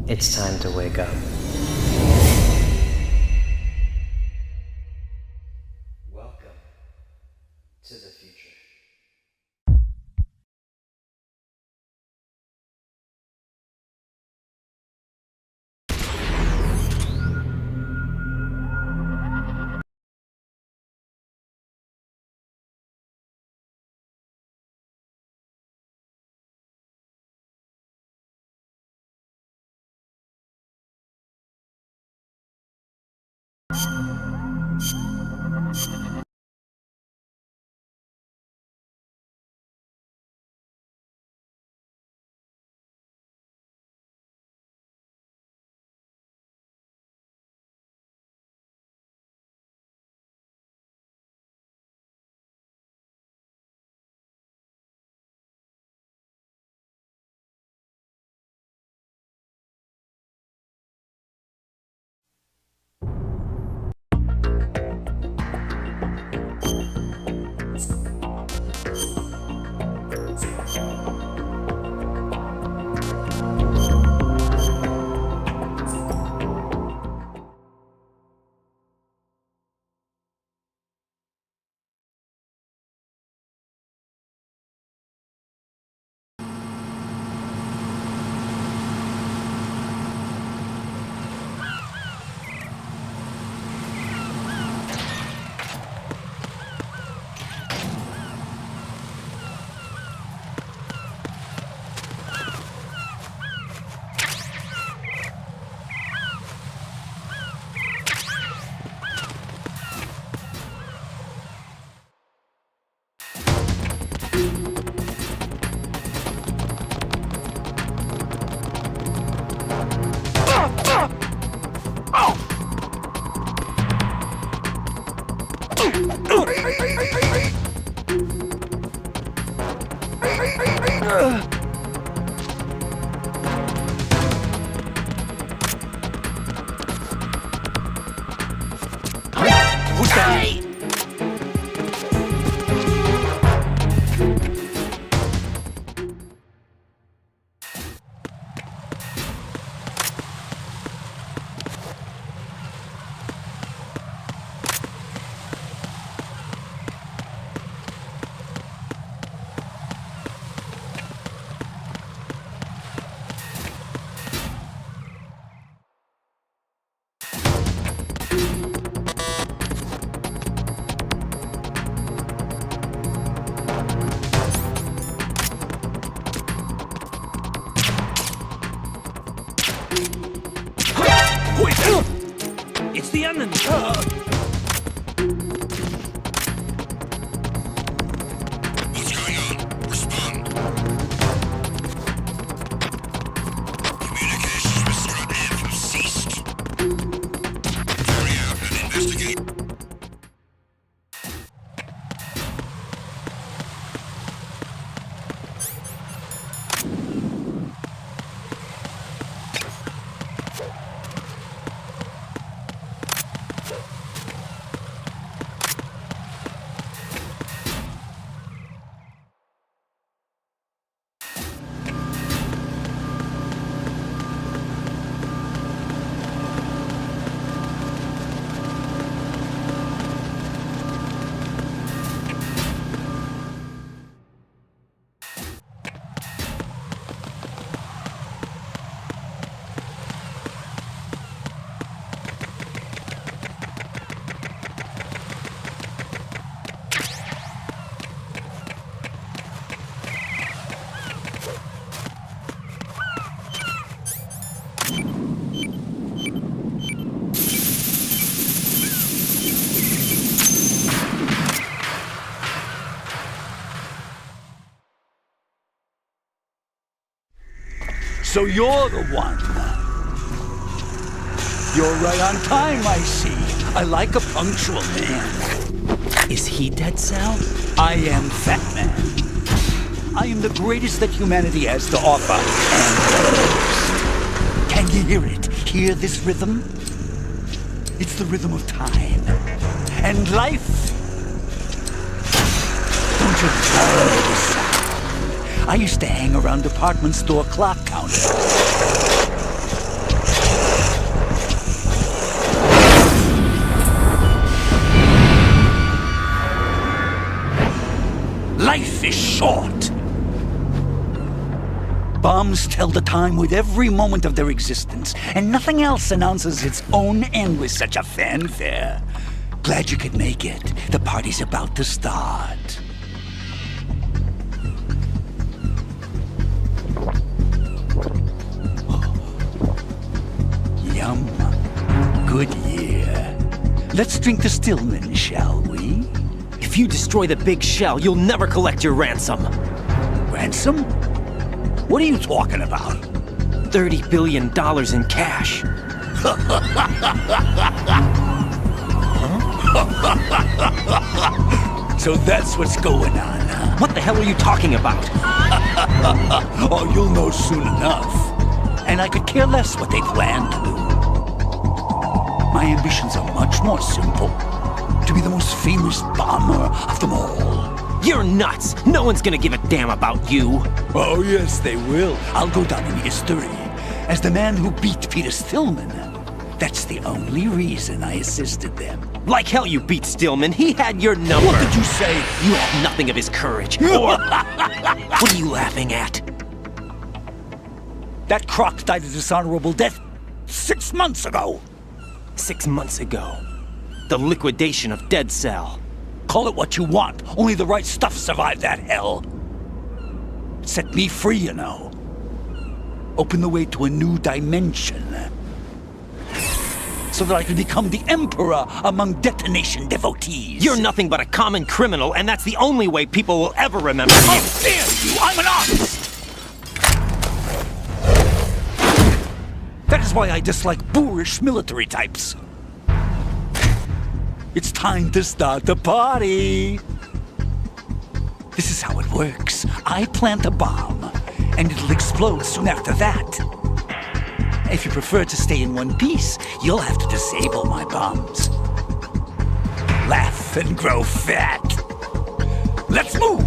It's time to wake up. Welcome to the future. Who's that? It's the enemy! What's going on? Respond. Communications with Stratnev have ceased. Carry out an investigation. So you're the one. You're right on time, I see. I like a punctual man. Is he Dead Cell? I am Fat Man. I am the greatest that humanity has to offer, and can you hear it? Hear this rhythm? It's the rhythm of time and life. Don't you love this sound? I used to hang around department store clock counters. Bombs tell the time with every moment of their existence, and nothing else announces its own end with such a fanfare. Glad you could make it. The party's about to start. Yum. Good year. Let's drink to Stillman, shall we? If you destroy the big shell, you'll never collect your ransom. Ransom? What are you talking about? $30 billion in cash. So that's what's going on, huh? What the hell are you talking about? Oh, you'll know soon enough. And I could care less what they plan to do. My ambitions are much more simple. To be the most famous bomber of them all. You're nuts! No one's gonna give a damn about you! Oh, yes, they will. I'll go down in history as the man who beat Peter Stillman. That's the only reason I assisted them. Like hell you beat Stillman, he had your number! What did you say? You have nothing of his courage, or... What are you laughing at? That croc died a dishonorable death 6 months ago. 6 months ago. The liquidation of Dead Cell. Call it what you want. Only the right stuff survived that hell. Set me free, you know. Open the way to a new dimension. So that I can become the emperor among detonation devotees. You're nothing but a common criminal, and that's the only way people will ever remember you. How dare you! I'm an artist! That is why I dislike boorish military types. It's time to start the party. This is how it works. I plant a bomb, and it'll explode soon after that. If you prefer to stay in one piece, you'll have to disable my bombs. Laugh and grow fat. Let's move!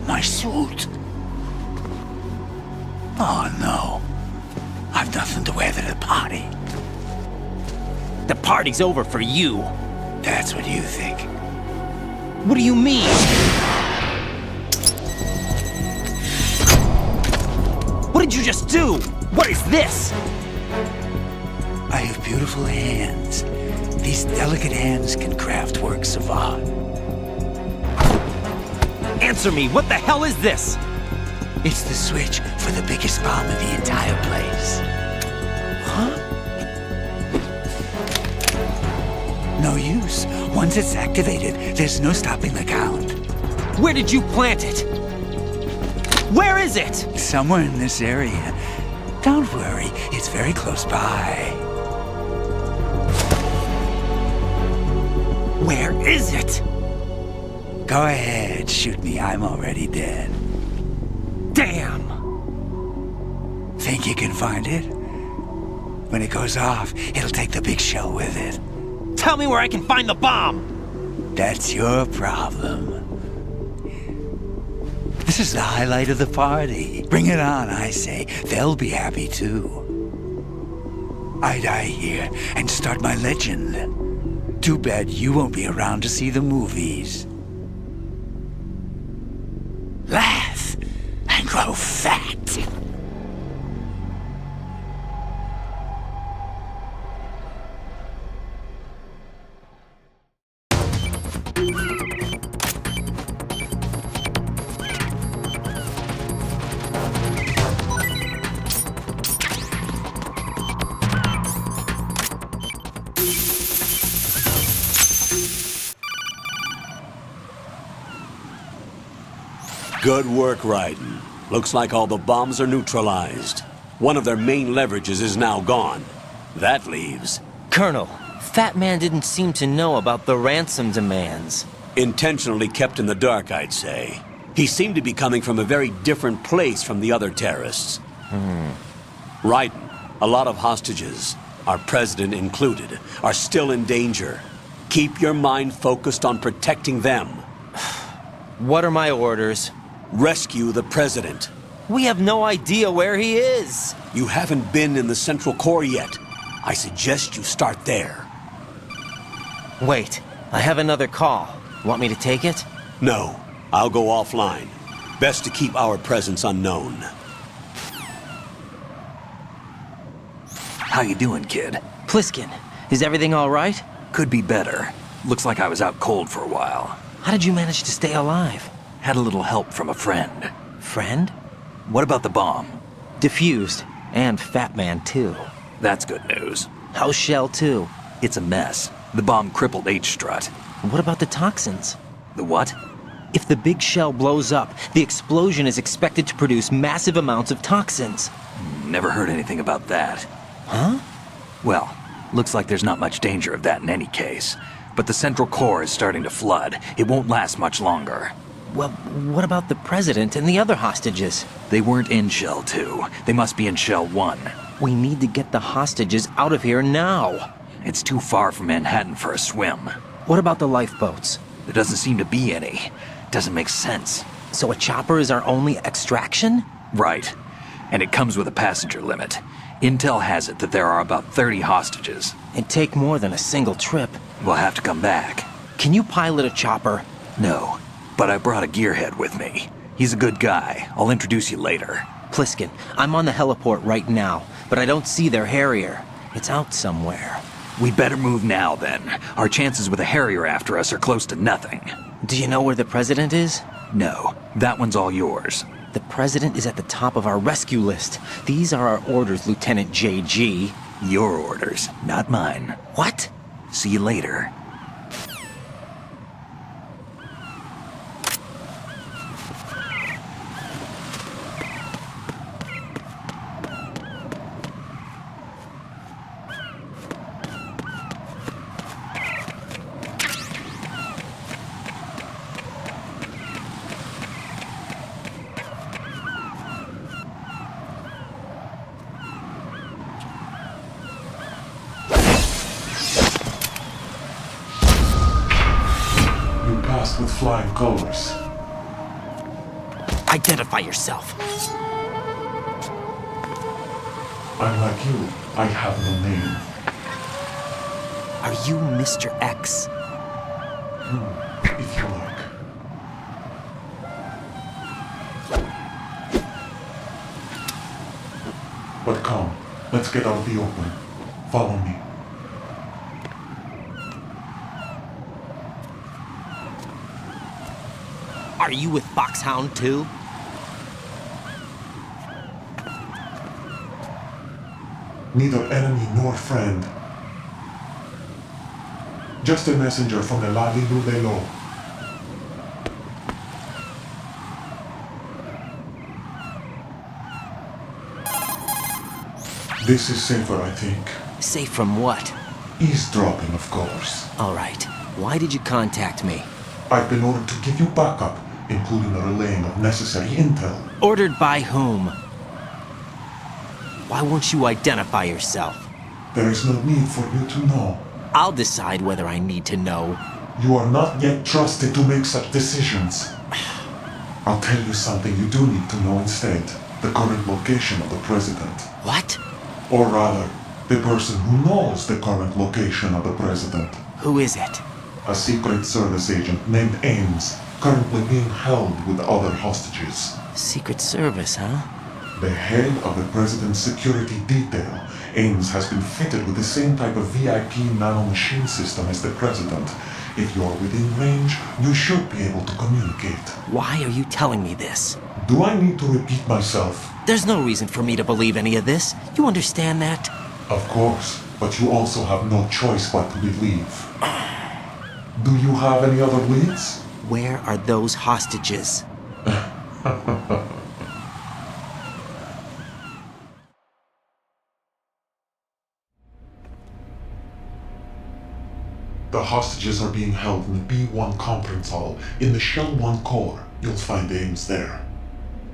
My suit. Oh no. I've nothing to wear to the party. The party's over for you. That's what you think. What do you mean? What did you just do? What is this? I have beautiful hands. These delicate hands can craft works of art. Answer me, what the hell is this? It's the switch for the biggest bomb in the entire place. Huh? No use. Once it's activated, there's no stopping the count. Where did you plant it? Where is it? Somewhere in this area. Don't worry, it's very close by. Where is it? Go ahead, shoot me. I'm already dead. Damn! Think you can find it? When it goes off, it'll take the big shell with it. Tell me where I can find the bomb! That's your problem. This is the highlight of the party. Bring it on, I say. They'll be happy too. I die here and start my legend. Too bad you won't be around to see the movies. Laugh and grow fat. Good work, Raiden. Looks like all the bombs are neutralized. One of their main leverages is now gone. That leaves Colonel, Fat Man didn't seem to know about the ransom demands. intentionally kept in the dark, I'd say. He seemed to be coming from a very different place from the other terrorists. Raiden, a lot of hostages, our president included, are still in danger. Keep your mind focused on protecting them. What are my orders? Rescue the president. We have no idea where he is. You haven't been in the Central Core yet. I suggest you start there. Wait, I have another call. Want me to take it? No, I'll go offline. Best to keep our presence unknown. How you doing, kid? Pliskin, is everything all right? Could be better. Looks like I was out cold for a while. How did you manage to stay alive? Had a little help from a friend. Friend? What about the bomb? Diffused. And Fat Man, too. That's good news. How's Shell, too? It's a mess. The bomb crippled H-Strut. What about the toxins? The what? If the big shell blows up, the explosion is expected to produce massive amounts of toxins. Never heard anything about that. Huh? Well, looks like there's not much danger of that in any case. But the Central Core is starting to flood. It won't last much longer. Well, what about the president and the other hostages? They weren't in Shell 2. They must be in Shell 1. We need to get the hostages out of here now. It's too far from Manhattan for a swim. What about the lifeboats? There doesn't seem to be any. Doesn't make sense. So a chopper is our only extraction? Right. And it comes with a passenger limit. Intel has it that there are about 30 hostages. It'd take more than a single trip. We'll have to come back. Can you pilot a chopper? No, but I brought a gearhead with me. He's a good guy. I'll introduce you later. Pliskin, I'm on the heliport right now, but I don't see their Harrier. It's out somewhere. We'd better move now, then. Our chances with a Harrier after us are close to nothing. Do you know where the president is? No, that one's all yours. The president is at the top of our rescue list. These are our orders, Lieutenant JG. Your orders, not mine. What? See you later. With flying colors. Identify yourself. Unlike you, I have no name. Are you Mr. X? If you like. But come, let's get out the open. Follow me. Are you with Foxhound too? Neither enemy nor friend. Just a messenger from the Lali Nubelo. This is safer, I think. Safe from what? Eavesdropping, of course. All right. Why did you contact me? I've been ordered to give you backup, including the relaying of necessary intel. Ordered by whom? Why won't you identify yourself? There is no need for you to know. I'll decide whether I need to know. You are not yet trusted to make such decisions. I'll tell you something you do need to know instead. The current location of the president. What? Or rather, the person who knows the current location of the president. Who is it? A Secret Service agent named Ames, currently being held with other hostages. Secret Service, huh? The head of the president's security detail, Ames has been fitted with the same type of VIP nanomachine system as the president. If you're within range, you should be able to communicate. Why are you telling me this? Do I need to repeat myself? There's no reason for me to believe any of this. You understand that? Of course, but you also have no choice but to believe. Do you have any other leads? Where are those hostages? The hostages are being held in the B1 conference hall in the Shell 1 core. You'll find Ames there.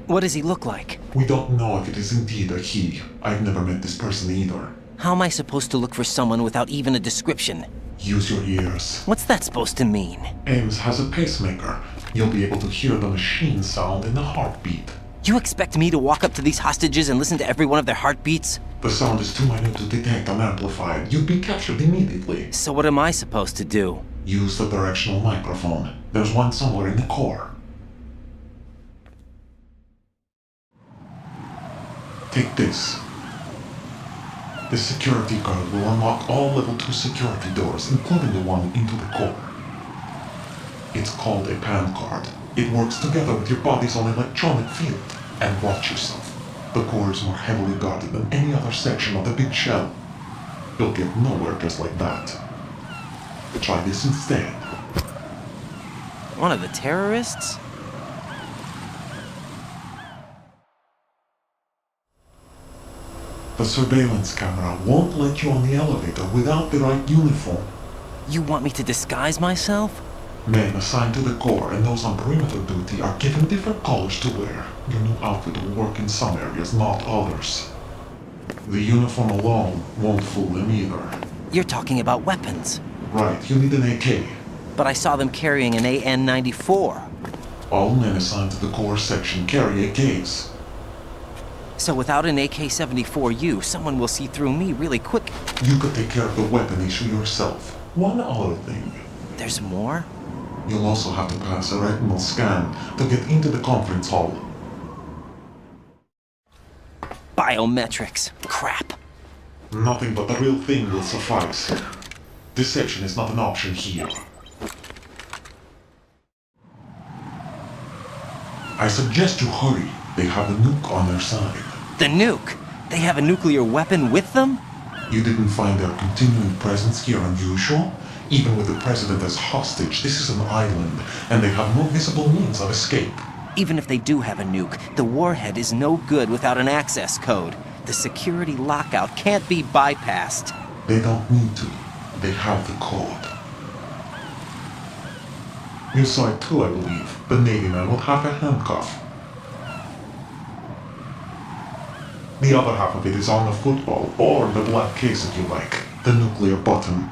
What does he look like? We don't know if it is indeed a he. I've never met this person either. How am I supposed to look for someone without even a description? Use your ears. What's that supposed to mean? Ames has a pacemaker. You'll be able to hear the machine sound in the heartbeat. You expect me to walk up to these hostages and listen to every one of their heartbeats? The sound is too minute to detect and amplify it. You'd be captured immediately. So what am I supposed to do? Use the directional microphone. There's one somewhere in the core. Take this. The security card will unlock all level 2 security doors, including the one into the core. It's called a PAN card. It works together with your body's own electronic field. And watch yourself. The core is more heavily guarded than any other section of the big shell. You'll get nowhere just like that. Try this instead. One of the terrorists? The surveillance camera won't let you on the elevator without the right uniform. You want me to disguise myself? Men assigned to the core and those on perimeter duty are given different colors to wear. Your new outfit will work in some areas, not others. The uniform alone won't fool them either. You're talking about weapons. Right, you need an AK. But I saw them carrying an AN-94. All men assigned to the core section carry AKs. So without an AK-74U, someone will see through me really quick. You could take care of the weapon issue yourself. One other thing. There's more? You'll also have to pass a retinal scan to get into the conference hall. Biometrics. Crap. Nothing but the real thing will suffice. Deception is not an option here. I suggest you hurry. They have a nuke on their side. The nuke? They have a nuclear weapon with them? You didn't find their continuing presence here unusual? Even with the president as hostage, this is an island, and they have no visible means of escape. Even if they do have a nuke, the warhead is no good without an access code. The security lockout can't be bypassed. They don't need to. They have the code. You saw it too, I believe. The Navy man will have a handcuff. The other half of it is on the football, or the black case if you like. The nuclear button.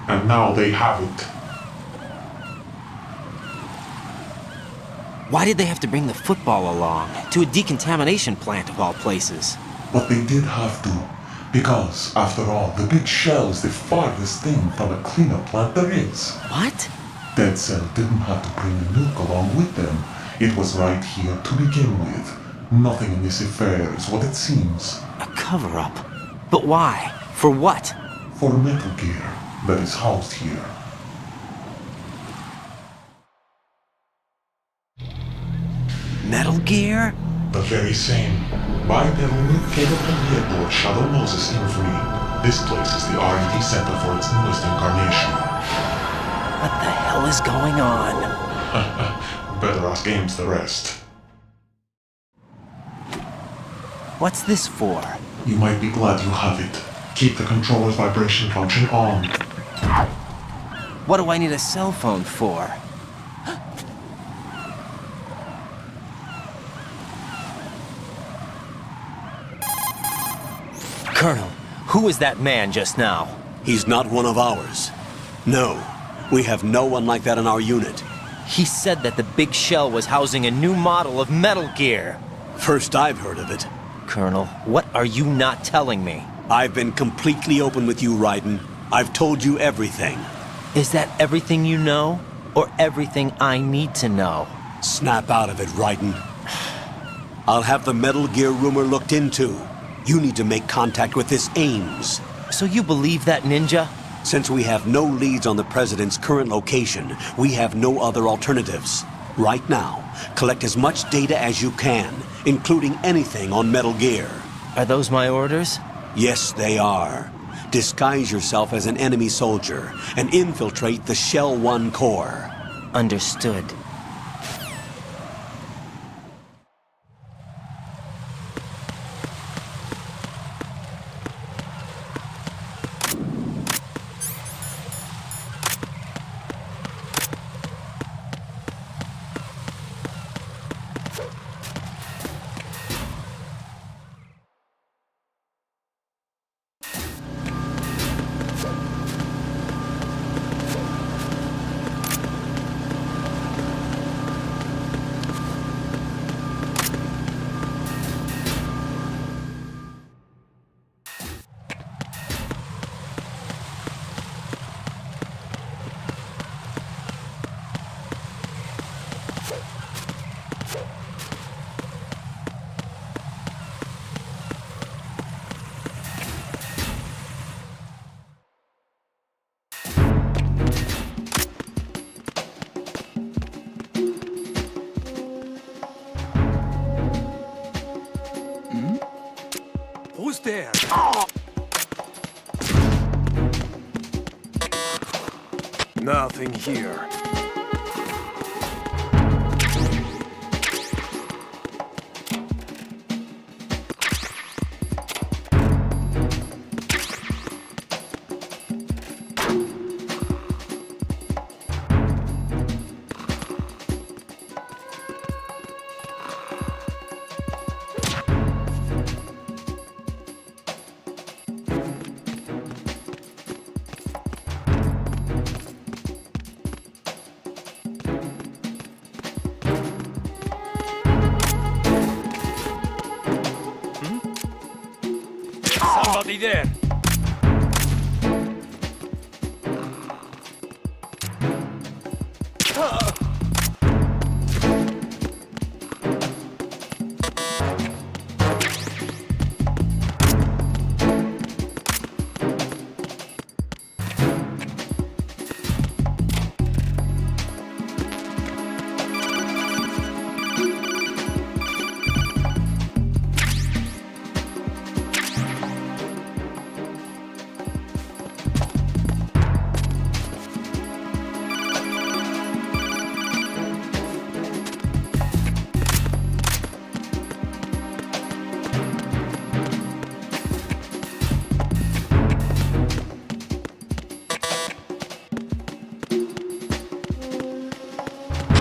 And now they have it. Why did they have to bring the football along? To a decontamination plant of all places. But they did have to. Because, after all, the big shell is the farthest thing from a cleanup plant there is. What? Dead Cell didn't have to bring a nuke along with them. It was right here to begin with. Nothing in this affair is what it seems. A cover-up? But why? For what? For Metal Gear that is housed here. Metal Gear? The very same. Bipedal nuke capable aboard Shadow Moses Infamy. This place is the R&D center for its newest incarnation. What the hell is going on? Better ask Ames the rest. What's this for? You might be glad you have it. Keep the controller's vibration function on. What do I need a cell phone for? Colonel, who was that man just now? He's not one of ours. No, we have no one like that in our unit. He said that the big shell was housing a new model of Metal Gear. First I've heard of it. Colonel, what are you not telling me? I've been completely open with you, Raiden. I've told you everything. Is that everything you know? Or everything I need to know? Snap out of it, Raiden. I'll have the Metal Gear rumor looked into. You need to make contact with this Ames. So you believe that ninja? Since we have no leads on the President's current location, we have no other alternatives. Right now, collect as much data as you can, including anything on Metal Gear. Are those my orders? Yes, they are. Disguise yourself as an enemy soldier and infiltrate the Shell 1 core. Understood. Who's there? Nothing here. Somebody there.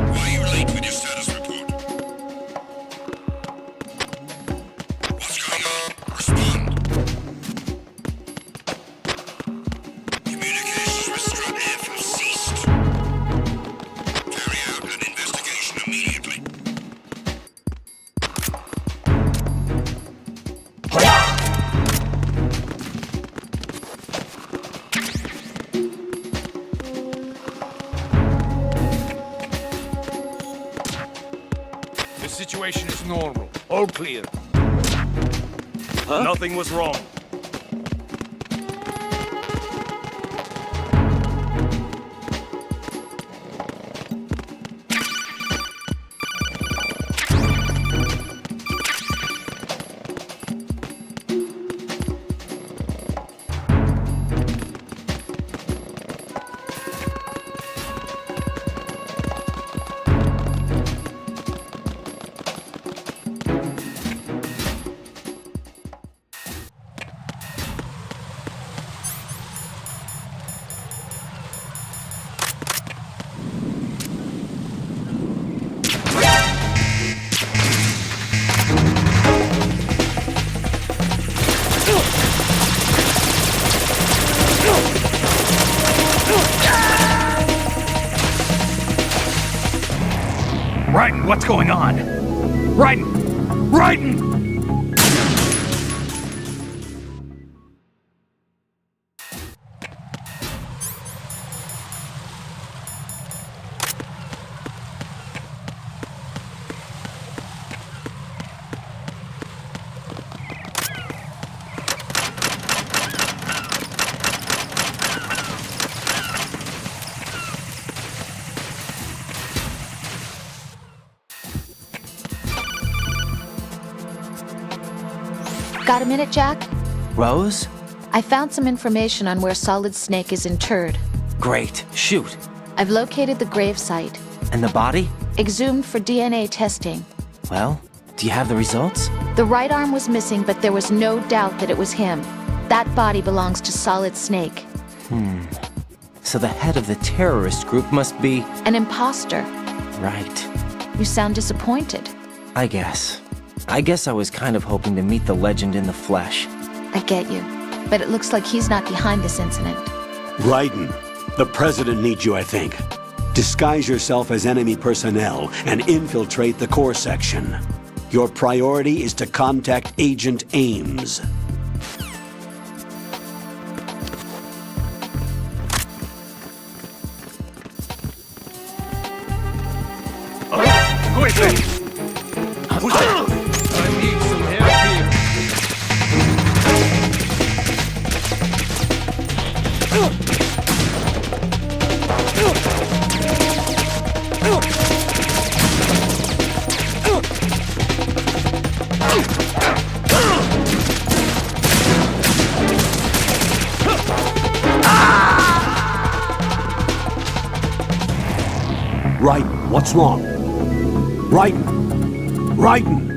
Why are you late with your status report? What's going on? Respond. Communications with Strut F have ceased. Carry out an investigation immediately. The situation is normal. All clear. Nothing was wrong. What's going on? Raiden! Raiden! Got a minute, Jack? Rose? I found some information on where Solid Snake is interred. Great. Shoot. I've located the gravesite, And the body? exhumed for DNA testing. Well, do you have the results? The right arm was missing, but there was no doubt that it was him. That body belongs to Solid Snake. So the head of the terrorist group must be... An imposter. Right. You sound disappointed. I guess I was kind of hoping to meet the legend in the flesh. I get you. But it looks like he's not behind this incident. Raiden, the president needs you, I think. Disguise yourself as enemy personnel and infiltrate the core section. Your priority is to contact Agent Ames. Who is it? Who's that? I need some help here. Raiden, what's wrong? Raiden! Raiden!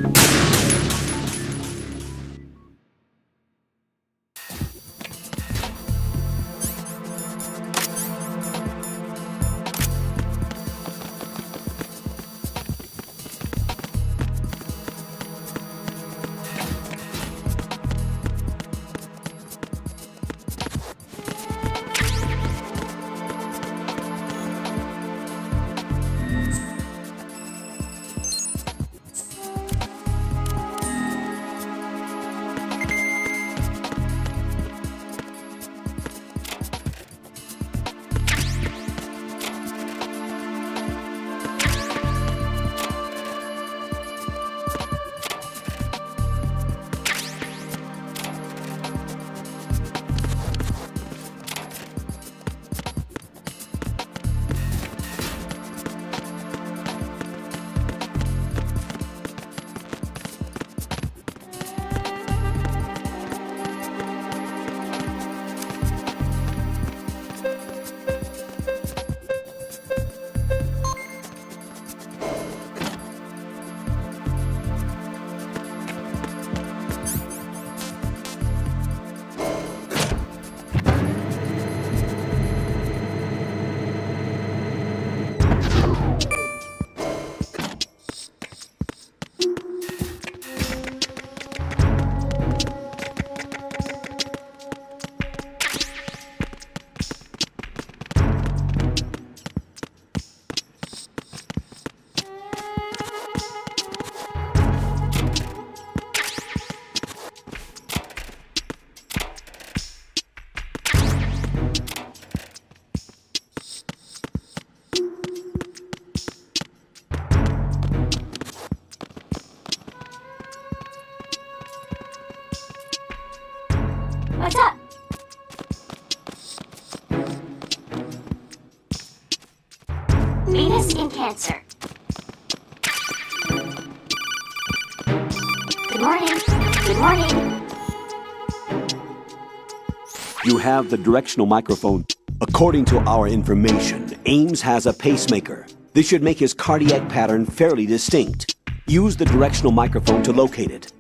What's up? Venus in Cancer. Good morning. Good morning. You have the directional microphone. According to our information, Ames has a pacemaker. This should make his cardiac pattern fairly distinct. Use the directional microphone to locate it.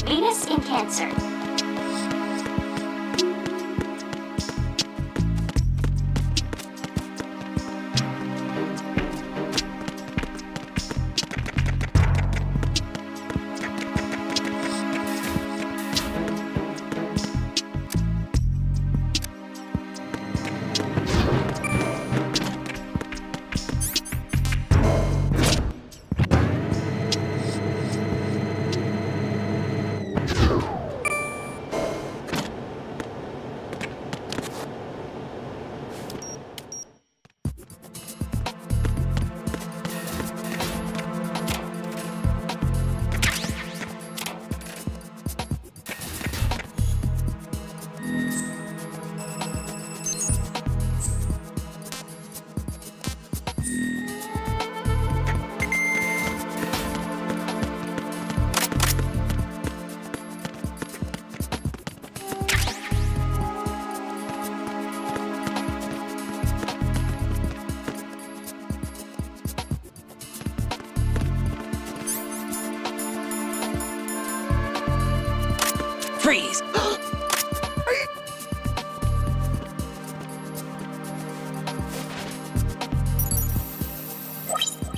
Venus in Cancer.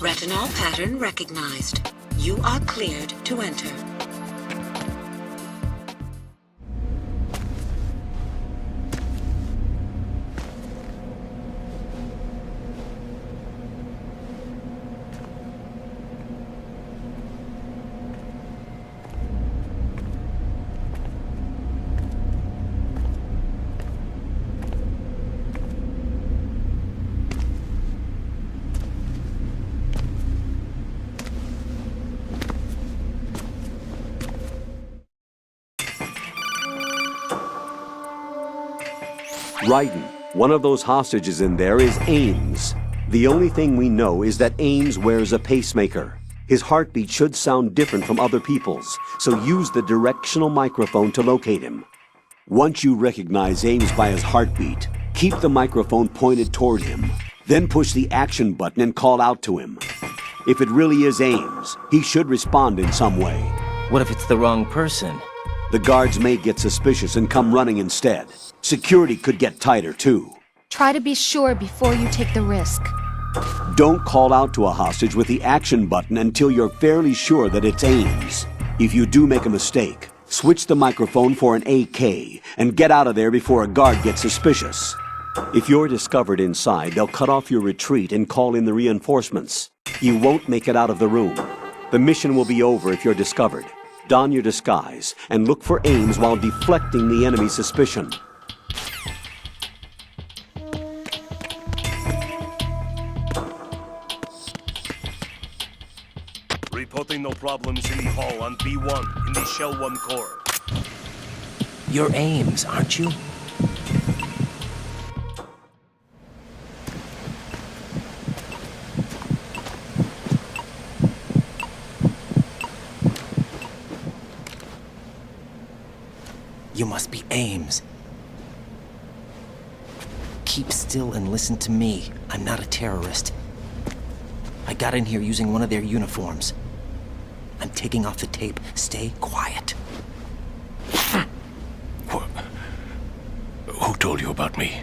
Retinol pattern recognized. You are cleared to enter. Raiden, one of those hostages in there is Ames. The only thing we know is that Ames wears a pacemaker. His heartbeat should sound different from other people's, so use the directional microphone to locate him. Once you recognize Ames by his heartbeat, keep the microphone pointed toward him. Then push the action button and call out to him. If it really is Ames, he should respond in some way. What if it's the wrong person? The guards may get suspicious and come running instead. Security could get tighter, too. Try to be sure before you take the risk. Don't call out to a hostage with the action button until you're fairly sure that it's Ames. If you do make a mistake, switch the microphone for an AK and get out of there before a guard gets suspicious. If you're discovered inside, they'll cut off your retreat and call in the reinforcements. You won't make it out of the room. The mission will be over if you're discovered. Don your disguise and look for Ames while deflecting the enemy's suspicion. Reporting no problems in the hall on B1 in the Shell 1 core. You're Ames, aren't you? You must be Ames. Keep still and listen to me. I'm not a terrorist. I got in here using one of their uniforms. I'm taking off the tape. Stay quiet. Who told you about me?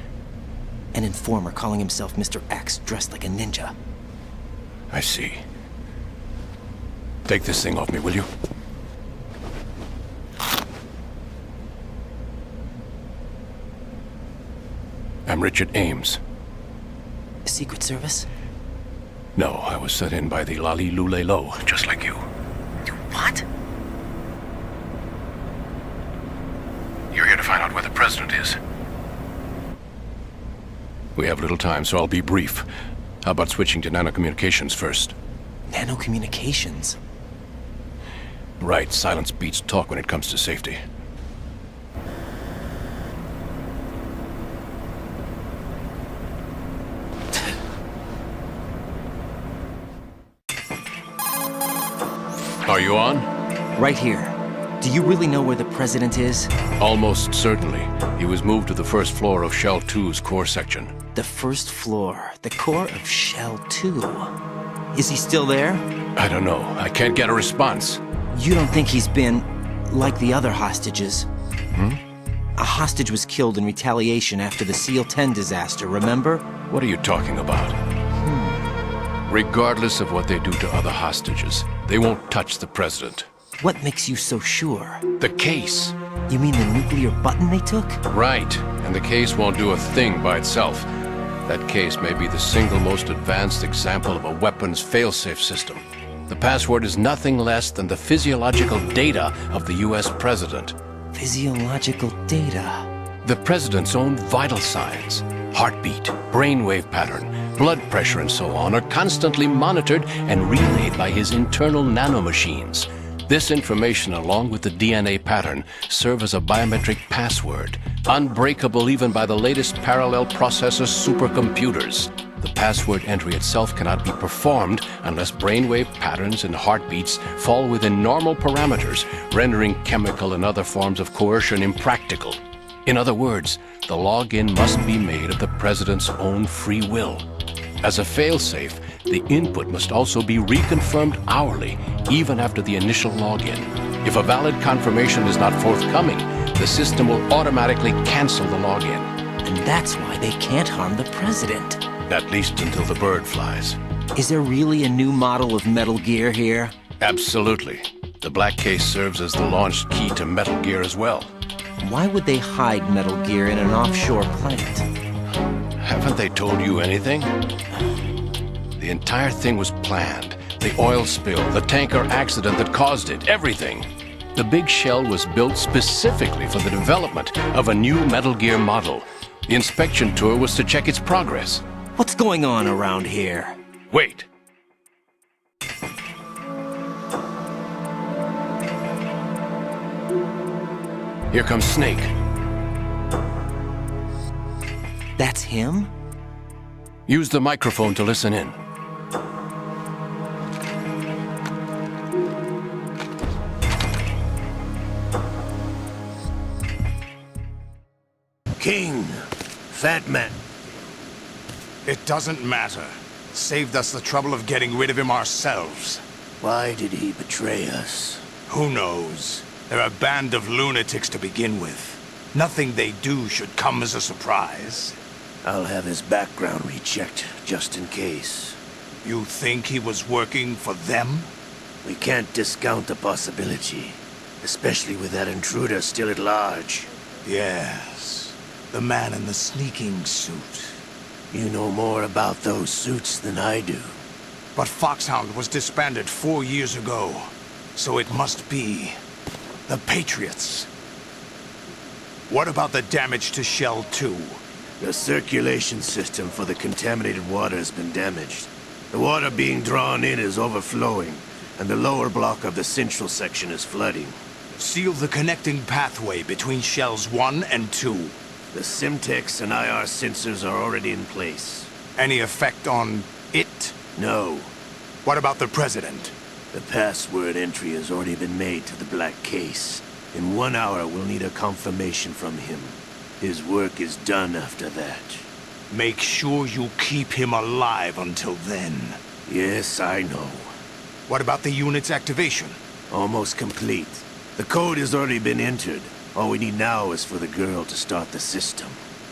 An informer calling himself Mr. X, dressed like a ninja. I see. Take this thing off me, will you? I'm Richard Ames. Secret Service? No, I was sent in by the Lali Lule Lo, just like you. What? You're here to find out where the president is. We have little time, so I'll be brief. How about switching to nanocommunications first? Nanocommunications? Right, silence beats talk when it comes to safety. Are you on? Right here. Do you really know where the president is? Almost certainly. He was moved to the first floor of Shell 2's core section. The first floor. The core of Shell 2. Is he still there? I don't know. I can't get a response. You don't think he's been like the other hostages? A hostage was killed in retaliation after the SEAL 10 disaster, remember? What are you talking about? Regardless of what they do to other hostages, they won't touch the president. What makes you so sure? The case. You mean the nuclear button they took? Right, and the case won't do a thing by itself. That case may be the single most advanced example of a weapons failsafe system. The password is nothing less than the physiological data of the US president. Physiological data? The president's own vital signs, heartbeat, brainwave pattern, blood pressure and so on are constantly monitored and relayed by his internal nanomachines. This information, along with the DNA pattern, serve as a biometric password, unbreakable even by the latest parallel processor supercomputers. The password entry itself cannot be performed unless brainwave patterns and heartbeats fall within normal parameters, rendering chemical and other forms of coercion impractical. In other words, the login must be made of the president's own free will. As a failsafe, the input must also be reconfirmed hourly, even after the initial login. If a valid confirmation is not forthcoming, the system will automatically cancel the login. And that's why they can't harm the president. At least until the bird flies. Is there really a new model of Metal Gear here? Absolutely. The black case serves as the launch key to Metal Gear as well. Why would they hide Metal Gear in an offshore plant? Haven't they told you anything? The entire thing was planned. The oil spill, the tanker accident that caused it, everything. The big shell was built specifically for the development of a new Metal Gear model. The inspection tour was to check its progress. What's going on around here? Wait. Here comes Snake. That's him? Use the microphone to listen in. King, Fat Man. It doesn't matter. Saved us the trouble of getting rid of him ourselves. Why did he betray us? Who knows? They're a band of lunatics to begin with. Nothing they do should come as a surprise. I'll have his background rechecked, just in case. You think he was working for them? We can't discount the possibility, especially with that intruder still at large. Yes, the man in the sneaking suit. You know more about those suits than I do. But Foxhound was disbanded 4 years ago, so it must be the Patriots. What about the damage to Shell 2? The circulation system for the contaminated water has been damaged. The water being drawn in is overflowing, and the lower block of the central section is flooding. Seal the connecting pathway between Shells 1 and 2. The Simtex and IR sensors are already in place. Any effect on it? No. What about the President? The password entry has already been made to the black case. In 1 hour, we'll need a confirmation from him. His work is done after that. Make sure you keep him alive until then. Yes, I know. What about the unit's activation? Almost complete. The code has already been entered. All we need now is for the girl to start the system.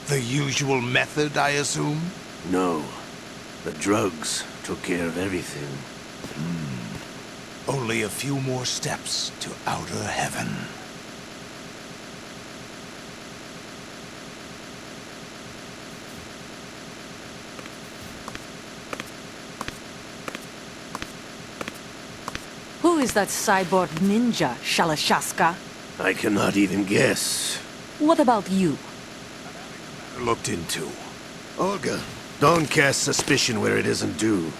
The usual method, I assume? No. The drugs took care of everything. Only a few more steps to outer heaven. Who is that cyborg ninja, Shalashaska? I cannot even guess. What about you? Looked into. Olga, don't cast suspicion where it isn't due.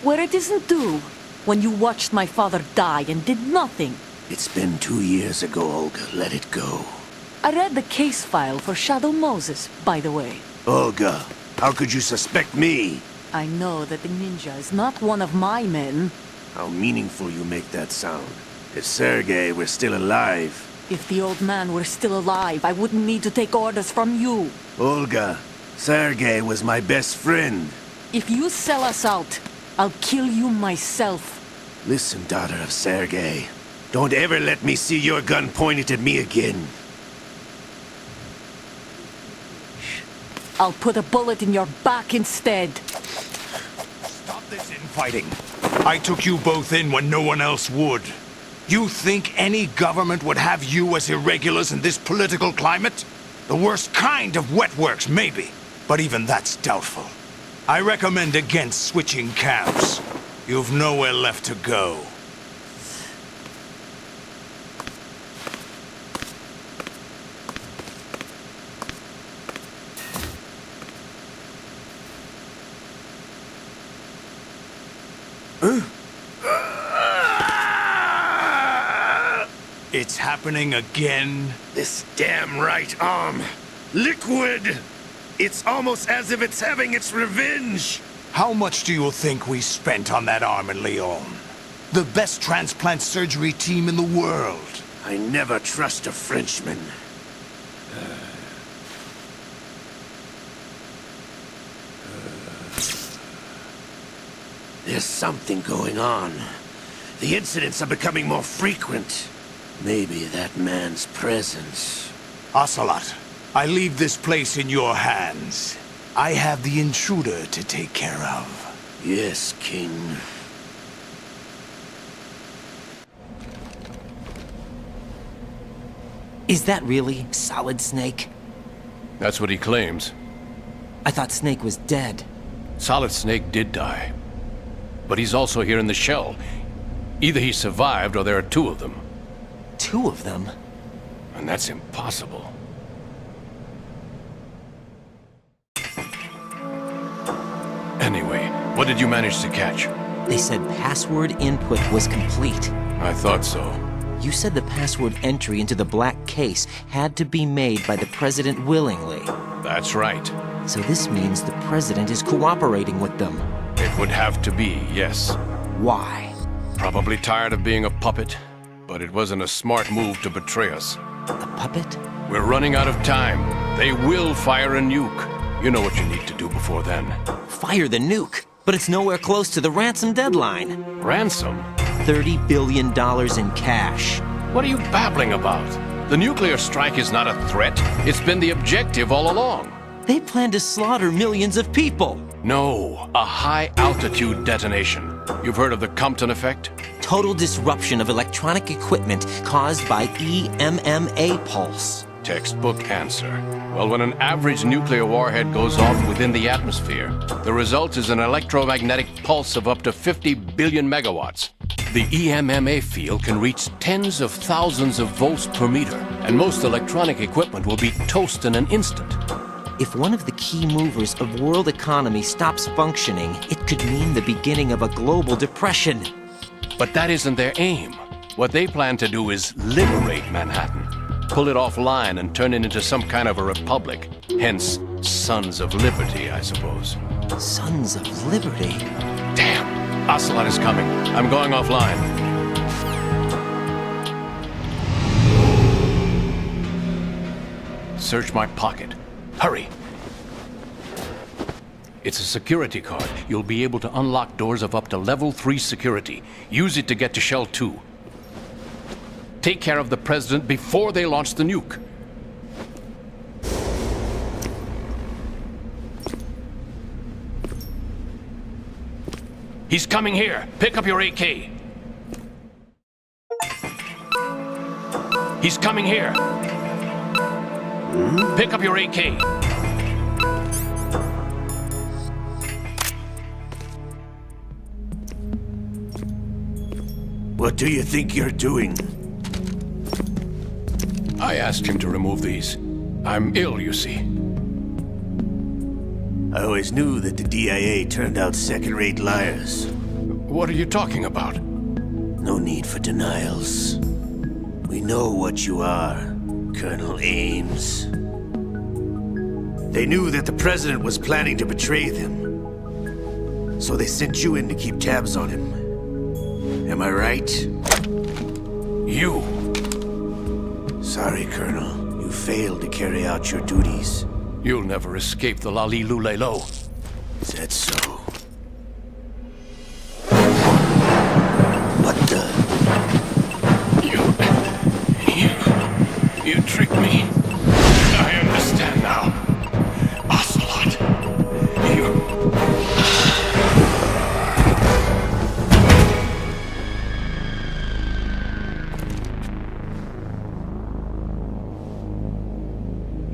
Where it isn't due? When you watched my father die and did nothing. It's been 2 years ago, Olga. Let it go. I read the case file for Shadow Moses, by the way. Olga, how could you suspect me? I know that the ninja is not one of my men. How meaningful you make that sound. If Sergei were still alive... If the old man were still alive, I wouldn't need to take orders from you. Olga, Sergei was my best friend. If you sell us out, I'll kill you myself. Listen, daughter of Sergei. Don't ever let me see your gun pointed at me again. I'll put a bullet in your back instead. Stop this infighting. I took you both in when no one else would. You think any government would have you as irregulars in this political climate? The worst kind of wet works, maybe. But even that's doubtful. I recommend against switching camps. You've nowhere left to go. It's happening again? This damn right arm. Liquid! It's almost as if it's having its revenge! How much do you think we spent on that arm in Lyon? The best transplant surgery team in the world. I never trust a Frenchman. There's something going on. The incidents are becoming more frequent. Maybe that man's presence. Ocelot, I leave this place in your hands. I have the intruder to take care of. Yes, King. Is that really Solid Snake? That's what he claims. I thought Snake was dead. Solid Snake did die. But he's also here in the shell. Either he survived or there are two of them. Two of them? And that's impossible. Anyway, what did you manage to catch? They said password input was complete. I thought so. You said the password entry into the black case had to be made by the President willingly. That's right. So this means the President is cooperating with them. It would have to be, yes. Why? Probably tired of being a puppet, but it wasn't a smart move to betray us. A puppet? We're running out of time. They will fire a nuke. You know what you need to do before then. Fire the nuke? But it's nowhere close to the ransom deadline. Ransom? $30 billion in cash. What are you babbling about? The nuclear strike is not a threat. It's been the objective all along. They plan to slaughter millions of people. No, a high-altitude detonation. You've heard of the Compton effect? Total disruption of electronic equipment caused by EMMA pulse. Textbook answer. Well, when an average nuclear warhead goes off within the atmosphere, the result is an electromagnetic pulse of up to 50 billion megawatts. The EMMA field can reach tens of thousands of volts per meter, and most electronic equipment will be toast in an instant. If one of the key movers of world economy stops functioning, it could mean the beginning of a global depression. But that isn't their aim. What they plan to do is liberate Manhattan. Pull it offline and turn it into some kind of a republic. Hence, Sons of Liberty, I suppose. Sons of Liberty? Damn! Ocelot is coming. I'm going offline. Search my pocket. Hurry! It's a security card. You'll be able to unlock doors of up to level 3 security. Use it to get to Shell 2. Take care of the President before they launch the nuke. He's coming here. Pick up your AK. He's coming here. Pick up your AK. What do you think you're doing? I asked him to remove these. I'm ill, you see. I always knew that the DIA turned out second-rate liars. What are you talking about? No need for denials. We know what you are, Colonel Ames. They knew that the President was planning to betray them. So they sent you in to keep tabs on him. Am I right? You. Sorry, Colonel. You failed to carry out your duties. You'll never escape the Lali Lulelo. Is that so? What the? You tricked me. I understand now. Ocelot.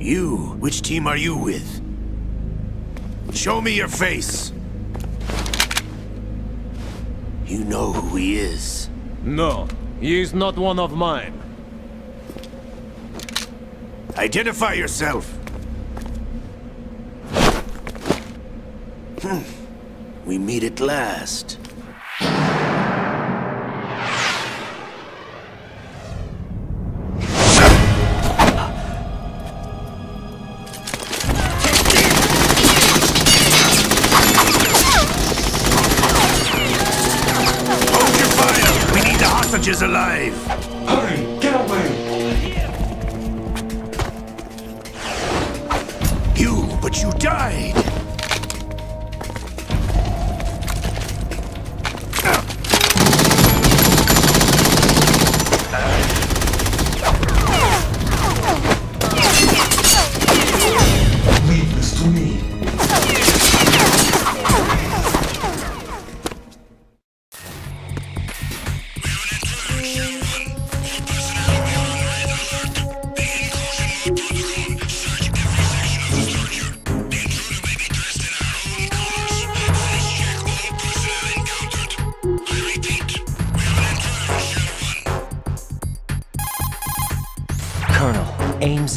You? Which team are you with? Show me your face! You know who he is. No, he is not one of mine. Identify yourself! We meet at last. Is alive! Hurry! Get away! But you died! Leave this to me.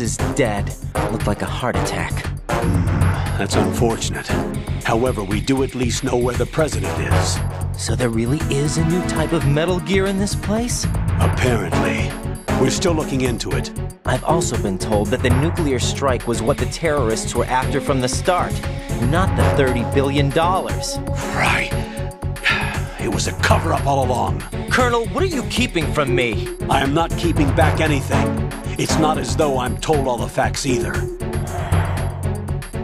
is dead. Looked like a heart attack. That's unfortunate. However, we do at least know where the president is. So there really is a new type of Metal Gear in this place? Apparently. We're still looking into it. I've also been told that the nuclear strike was what the terrorists were after from the start, not the $30 billion. Right. It was a cover-up all along. Colonel, what are you keeping from me? I am not keeping back anything. It's not as though I'm told all the facts either.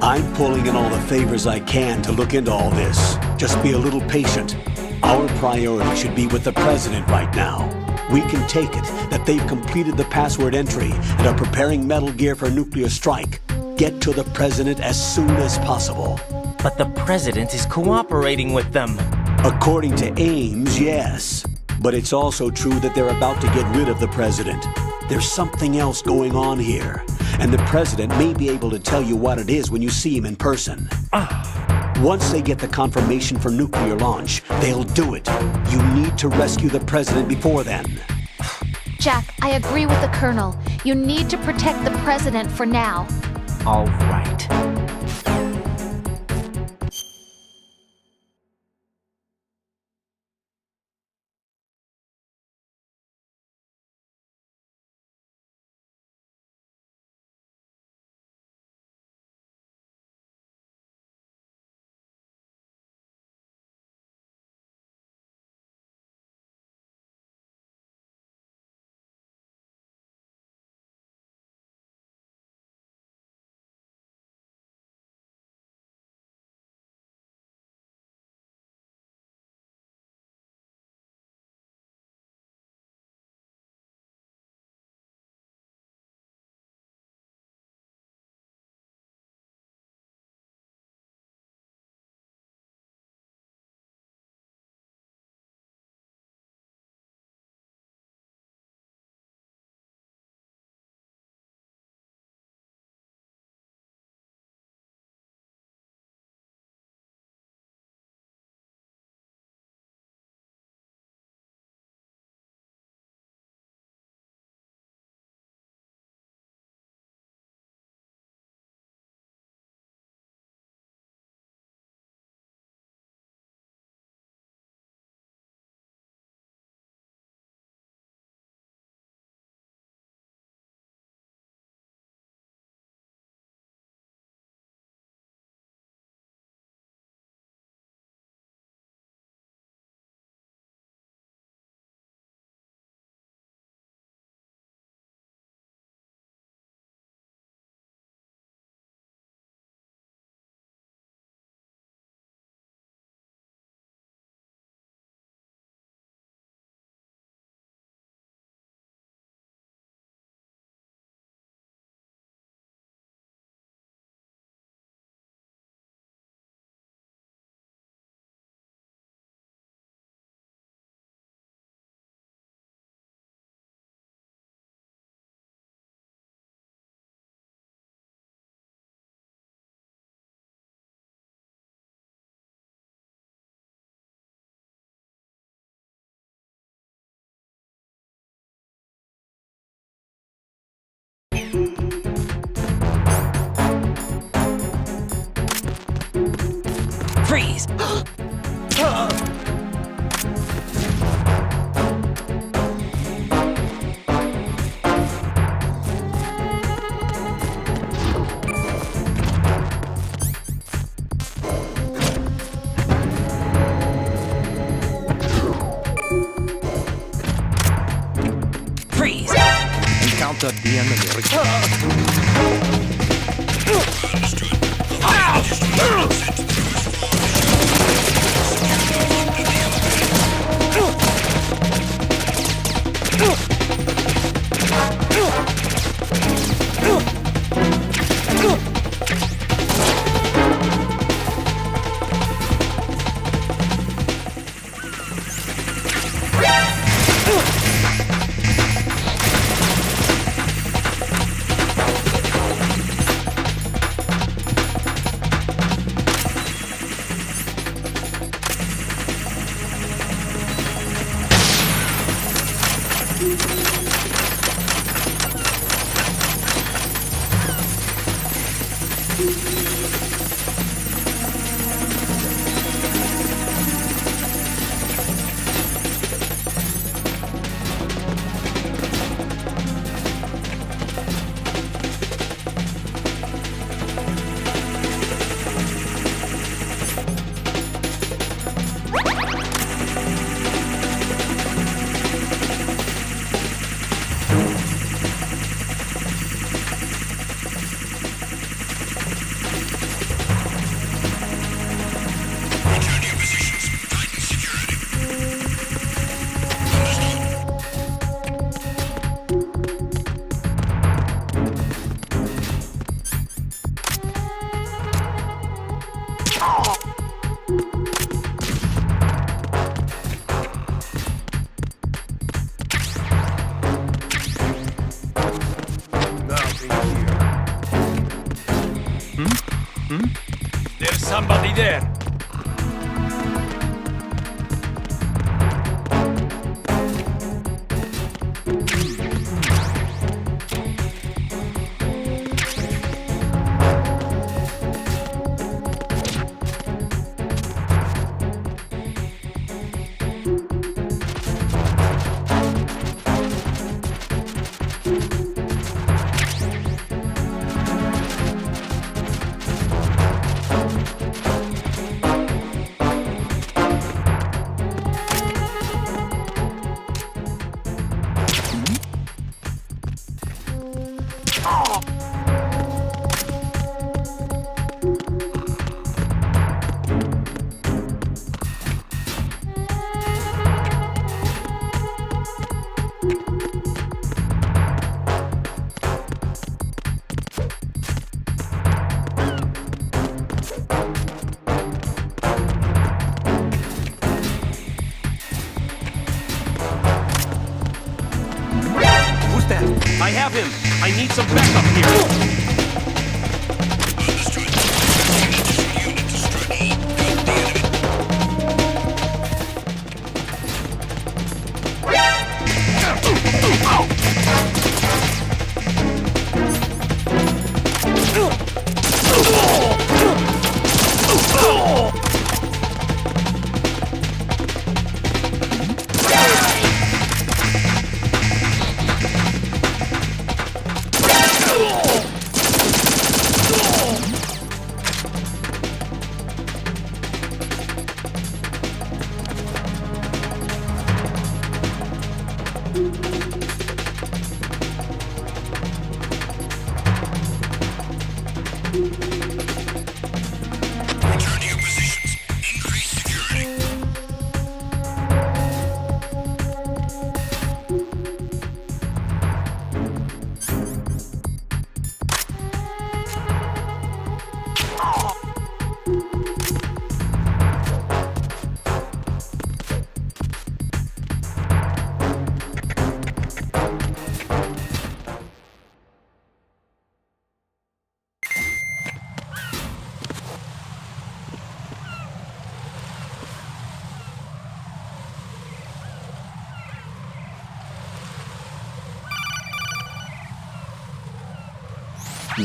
I'm pulling in all the favors I can to look into all this. Just be a little patient. Our priority should be with the president right now. We can take it that they've completed the password entry and are preparing Metal Gear for nuclear strike. Get to the president as soon as possible. But the president is cooperating with them. According to Ames, yes. But it's also true that they're about to get rid of the president. There's something else going on here. And the president may be able to tell you what it is when you see him in person. Once they get the confirmation for nuclear launch, they'll do it. You need to rescue the president before then. Jack, I agree with the Colonel. You need to protect the president for now. All right. Freeze! Freeze! Encountered the enemy. There's somebody there. I have him! I need some backup here!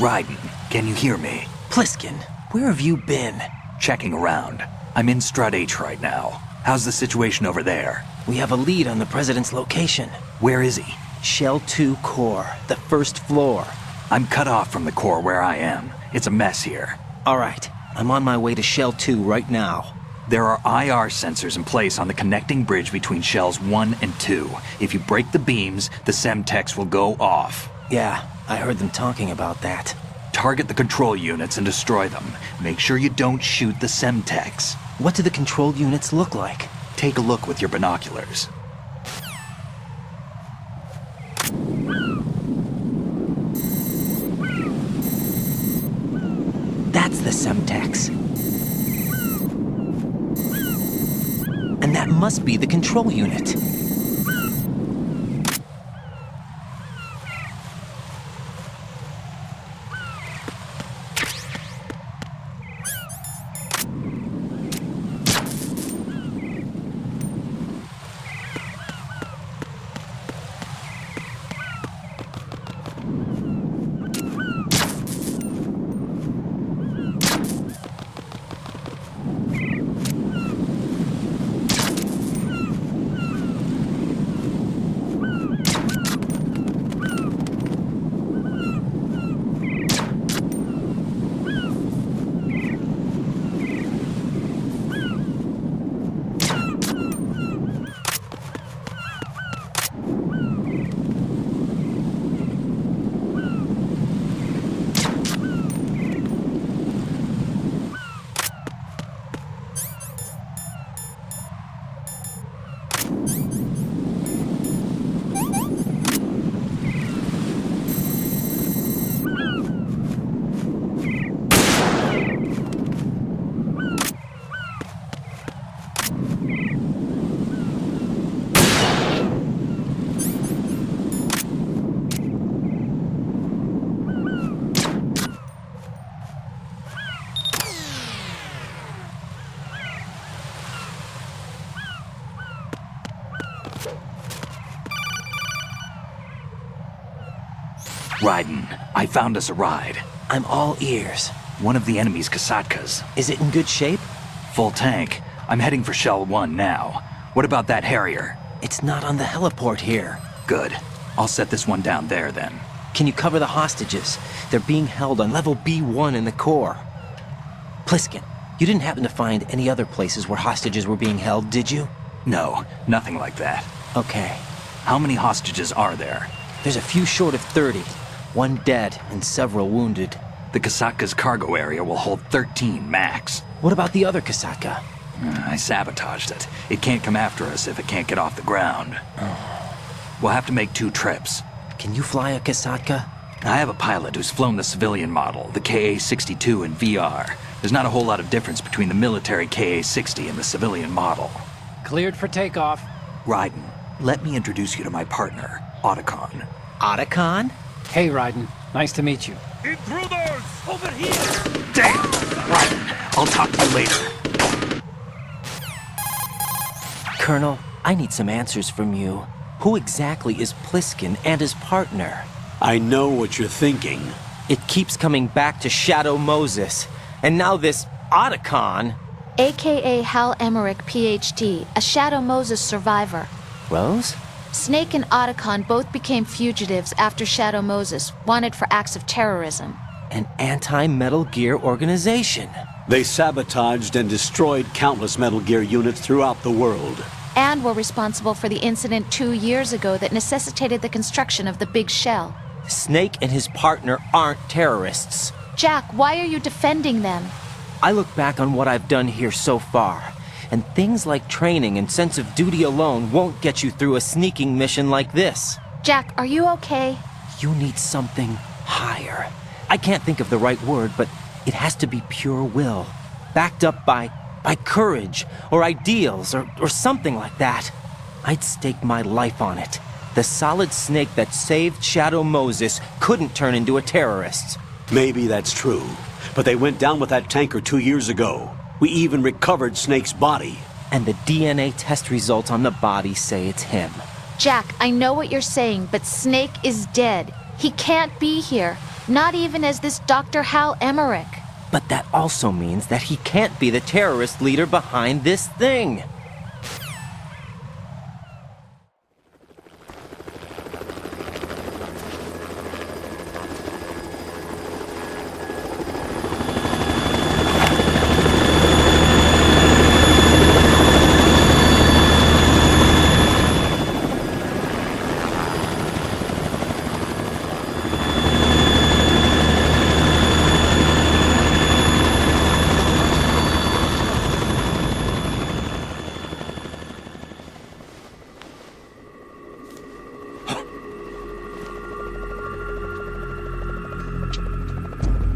Raiden, can you hear me? Pliskin, where have you been? Checking around. I'm in Strut H right now. How's the situation over there? We have a lead on the President's location. Where is he? Shell 2 core, the first floor. I'm cut off from the core where I am. It's a mess here. All right, I'm on my way to Shell 2 right now. There are IR sensors in place on the connecting bridge between Shells 1 and 2. If you break the beams, the Semtex will go off. Yeah, I heard them talking about that. Target the control units and destroy them. Make sure you don't shoot the Semtex. What do the control units look like? Take a look with your binoculars. That's the Semtex. And that must be the control unit. Raiden, I found us a ride. I'm all ears. One of the enemy's Kasatkas. Is it in good shape? Full tank. I'm heading for Shell 1 now. What about that Harrier? It's not on the heliport here. Good. I'll set this one down there then. Can you cover the hostages? They're being held on level B1 in the core. Pliskin, you didn't happen to find any other places where hostages were being held, did you? No, nothing like that. Okay. How many hostages are there? There's a few short of 30. One dead and several wounded. The Kasatka's cargo area will hold 13 max. What about the other Kasatka? I sabotaged it. It can't come after us if it can't get off the ground. We'll have to make 2 trips. Can you fly a Kasatka? I have a pilot who's flown the civilian model, the KA-62 in VR. There's not a whole lot of difference between the military KA-60 and the civilian model. Cleared for takeoff. Raiden, let me introduce you to my partner, Otacon. Otacon? Hey, Raiden. Nice to meet you. Intruders! Over here! Damn! Raiden, I'll talk to you later. Colonel, I need some answers from you. Who exactly is Pliskin and his partner? I know what you're thinking. It keeps coming back to Shadow Moses. And now this Otacon. AKA Hal Emmerich, PhD, a Shadow Moses survivor. Rose? Snake and Otacon both became fugitives after Shadow Moses, wanted for acts of terrorism. An anti-Metal Gear organization. They sabotaged and destroyed countless Metal Gear units throughout the world. And were responsible for the incident 2 years ago that necessitated the construction of the Big Shell. Snake and his partner aren't terrorists. Jack, why are you defending them? I look back on what I've done here so far, and things like training and sense of duty alone won't get you through a sneaking mission like this. Jack, are you okay? You need something higher. I can't think of the right word, but it has to be pure will, backed up by courage, or ideals, or something like that. I'd stake my life on it. The Solid Snake that saved Shadow Moses couldn't turn into a terrorist. Maybe that's true, but they went down with that tanker 2 years ago. We even recovered Snake's body. And the DNA test results on the body say it's him. Jack, I know what you're saying, but Snake is dead. He can't be here, not even as this Dr. Hal Emmerich. But that also means that he can't be the terrorist leader behind this thing.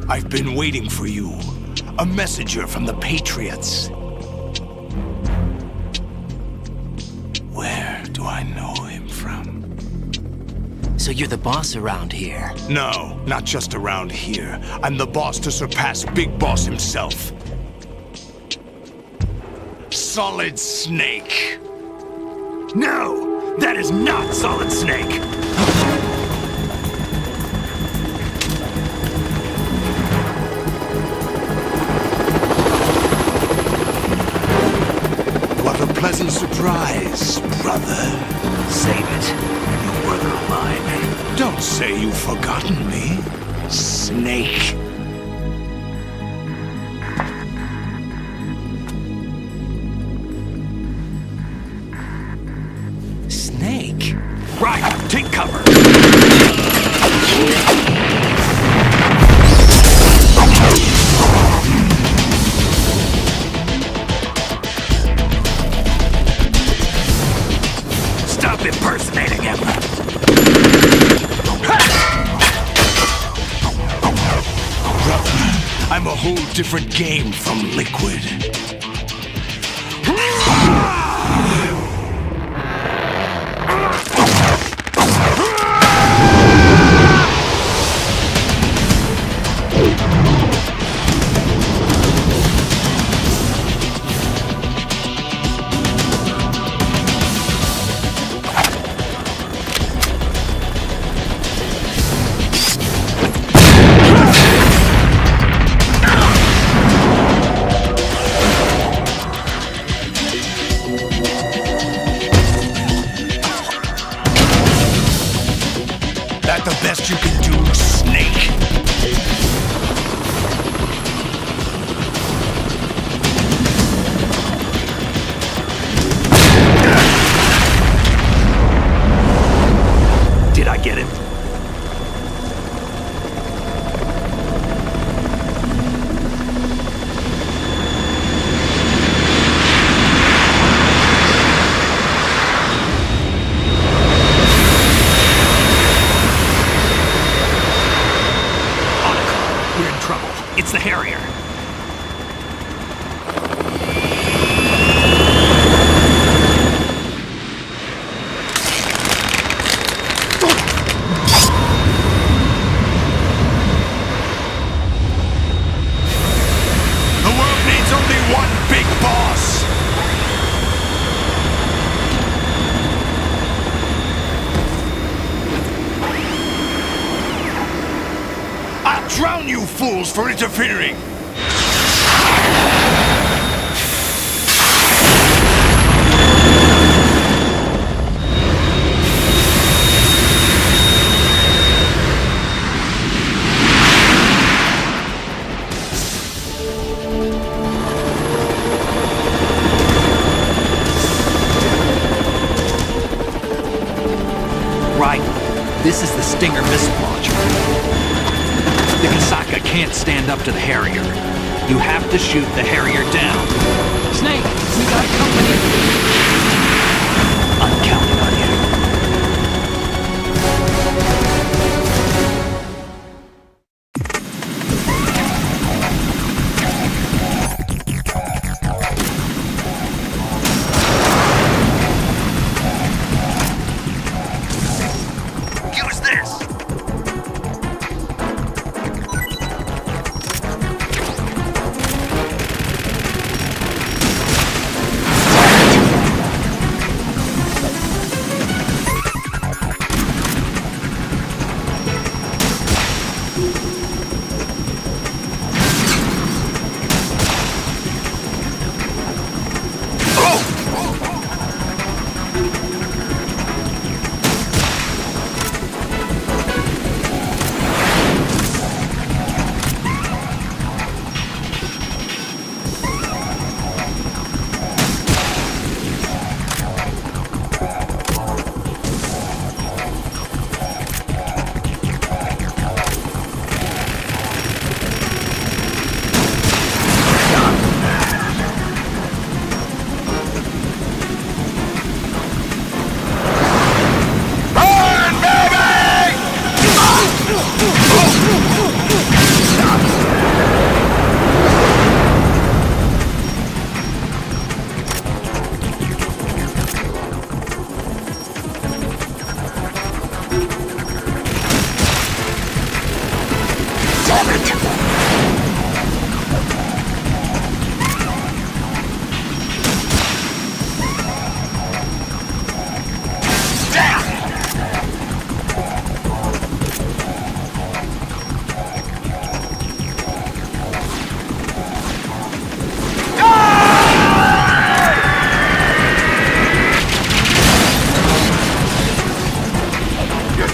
I've been waiting for you. A messenger from the Patriots. Where do I know him from? So you're the boss around here? No, not just around here. I'm the boss to surpass Big Boss himself. Solid Snake. No, that is not Solid Snake. What a pleasant surprise, brother. Save it. You brother of mine. Don't say you've forgotten me, Snake. Snake? Right, take cover. Stop impersonating him. Brother, I'm a whole different game from Liquid. It's the Harrier. The world needs only one big boss! I'll drown you fools for interfering! Right. This is the Stinger missile launcher. The Kasaka can't stand up to the Harrier. You have to shoot the Harrier down. Snake, we got company. I'm counting on you. Use this!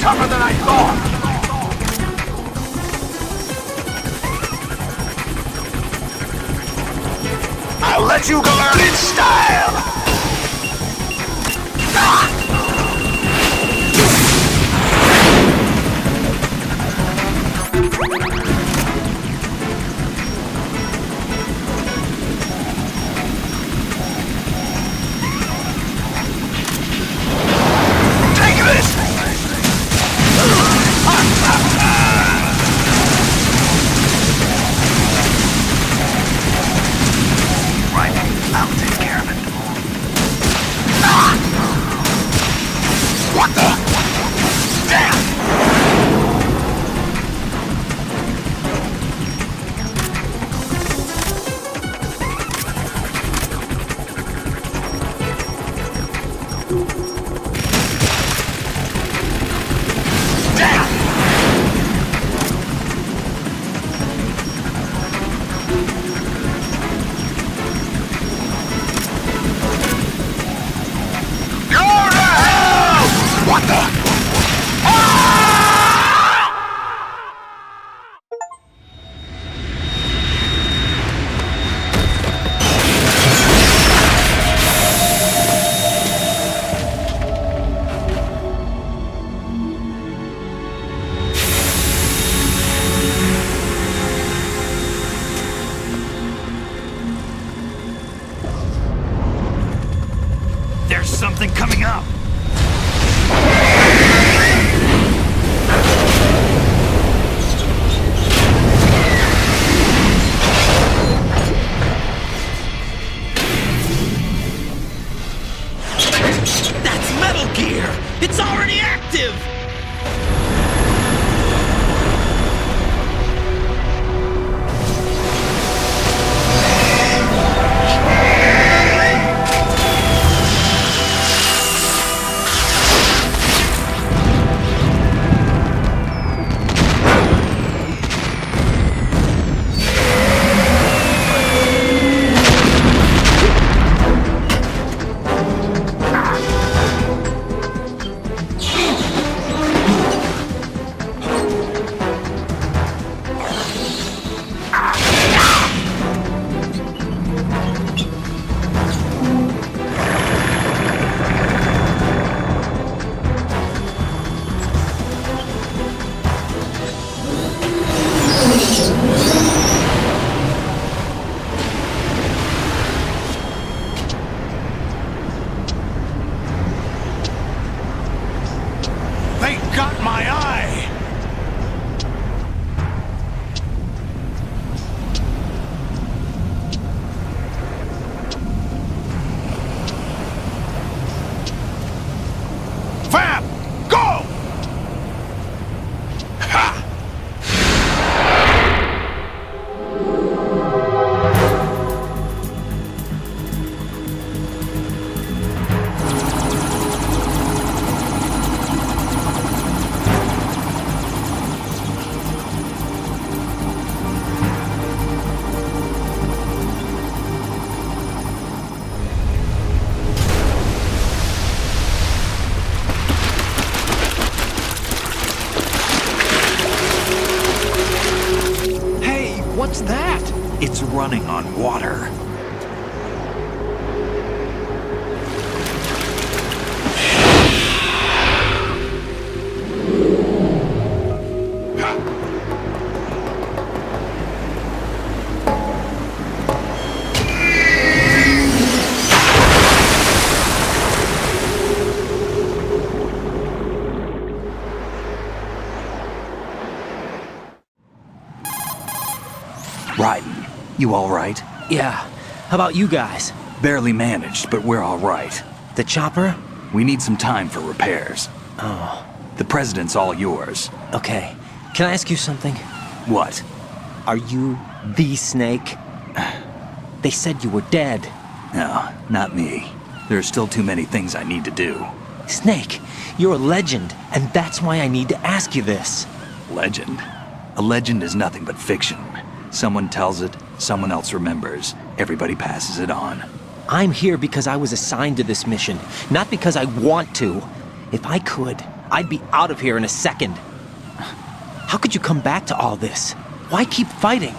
Tougher than I thought! I'll let you go out in style! Take this! Right, I'll take care of it. that? It's running on water. Raiden, you all right? Yeah. How about you guys? Barely managed, but we're all right. The chopper? We need some time for repairs. Oh. The president's all yours. Okay. Can I ask you something? What? Are you the Snake? They said you were dead. No, not me. There are still too many things I need to do. Snake, you're a legend, and that's why I need to ask you this. Legend? A legend is nothing but fiction. Someone tells it, someone else remembers. Everybody passes it on. I'm here because I was assigned to this mission, not because I want to. If I could, I'd be out of here in a second. How could you come back to all this? Why keep fighting?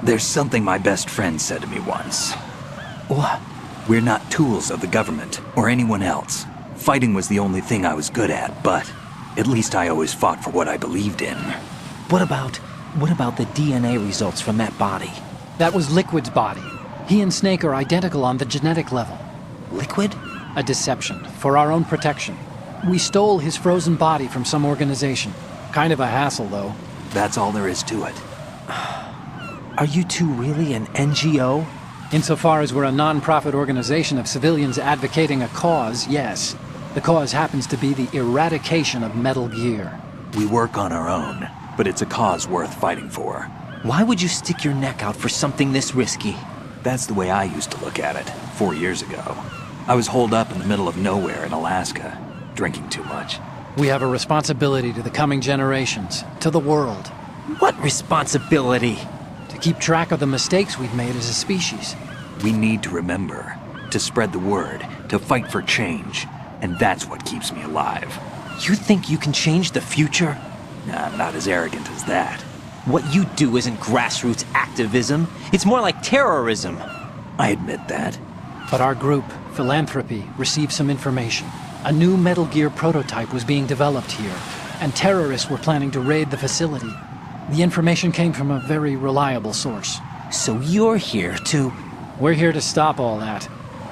There's something my best friend said to me once. What? We're not tools of the government or anyone else. Fighting was the only thing I was good at, but at least I always fought for what I believed in. What about the DNA results from that body? That was Liquid's body. He and Snake are identical on the genetic level. Liquid? A deception, for our own protection. We stole his frozen body from some organization. Kind of a hassle, though. That's all there is to it. Are you two really an NGO? Insofar as we're a non-profit organization of civilians advocating a cause, yes. The cause happens to be the eradication of Metal Gear. We work on our own, but it's a cause worth fighting for. Why would you stick your neck out for something this risky? That's the way I used to look at it, 4 years ago. I was holed up in the middle of nowhere in Alaska, drinking too much. We have a responsibility to the coming generations, to the world. What responsibility? To keep track of the mistakes we've made as a species. We need to remember, to spread the word, to fight for change, and that's what keeps me alive. You think you can change the future? Nah, I'm not as arrogant as that. What you do isn't grassroots activism. It's more like terrorism. I admit that. But our group, Philanthropy, received some information. A new Metal Gear prototype was being developed here, and terrorists were planning to raid the facility. The information came from a very reliable source. So you're here to... We're here to stop all that.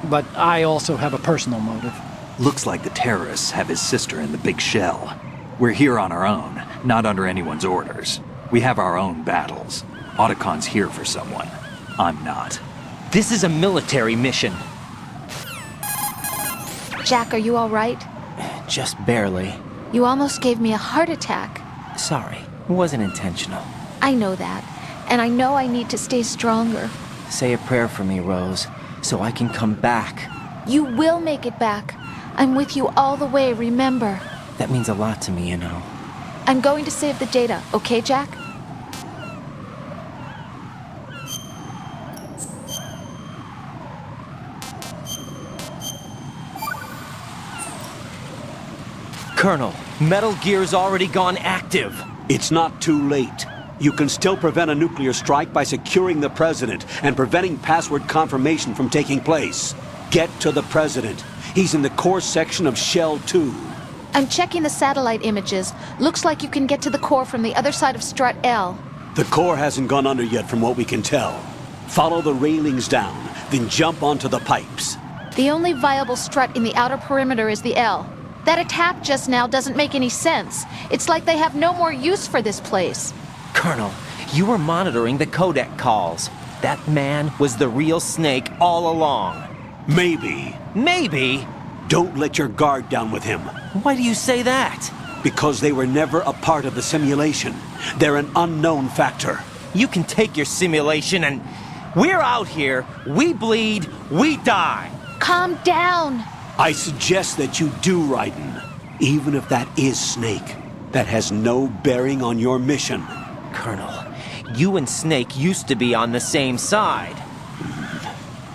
But I also have a personal motive. Looks like the terrorists have his sister in the big shell. We're here on our own, not under anyone's orders. We have our own battles. Otacon's here for someone. I'm not. This is a military mission. Jack, are you all right? Just barely. You almost gave me a heart attack. Sorry, it wasn't intentional. I know that, and I know I need to stay stronger. Say a prayer for me, Rose, so I can come back. You will make it back. I'm with you all the way, remember? That means a lot to me, you know. I'm going to save the data, okay, Jack? Colonel, Metal Gear's already gone active. It's not too late. You can still prevent a nuclear strike by securing the president and preventing password confirmation from taking place. Get to the president. He's in the core section of Shell 2. I'm checking the satellite images. Looks like you can get to the core from the other side of Strut L. The core hasn't gone under yet from what we can tell. Follow the railings down, then jump onto the pipes. The only viable strut in the outer perimeter is the L. That attack just now doesn't make any sense. It's like they have no more use for this place. Colonel, you were monitoring the codec calls. That man was the real Snake all along. Maybe. Maybe? Don't let your guard down with him. Why do you say that? Because they were never a part of the simulation. They're an unknown factor. You can take your simulation and... We're out here, we bleed, we die. Calm down. I suggest that you do, Raiden. Even if that is Snake. That has no bearing on your mission. Colonel, you and Snake used to be on the same side.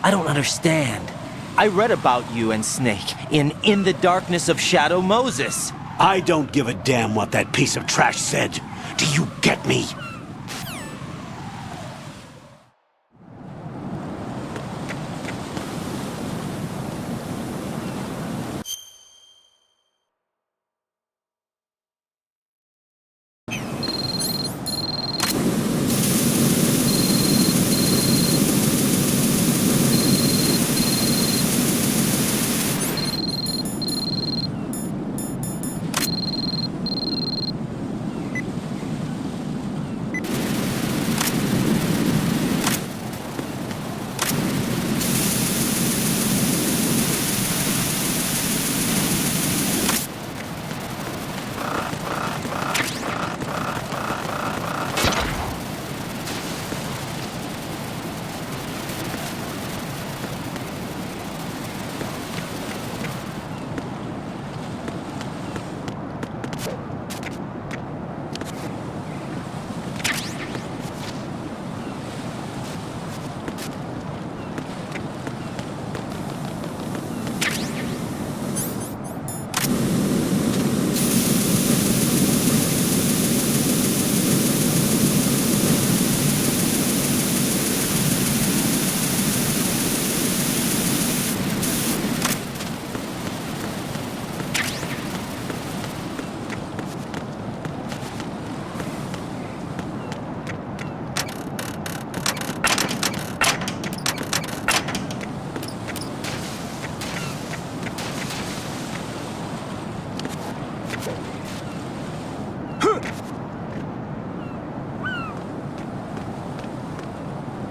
I don't understand. I read about you and Snake in the Darkness of Shadow Moses. I don't give a damn what that piece of trash said. Do you get me?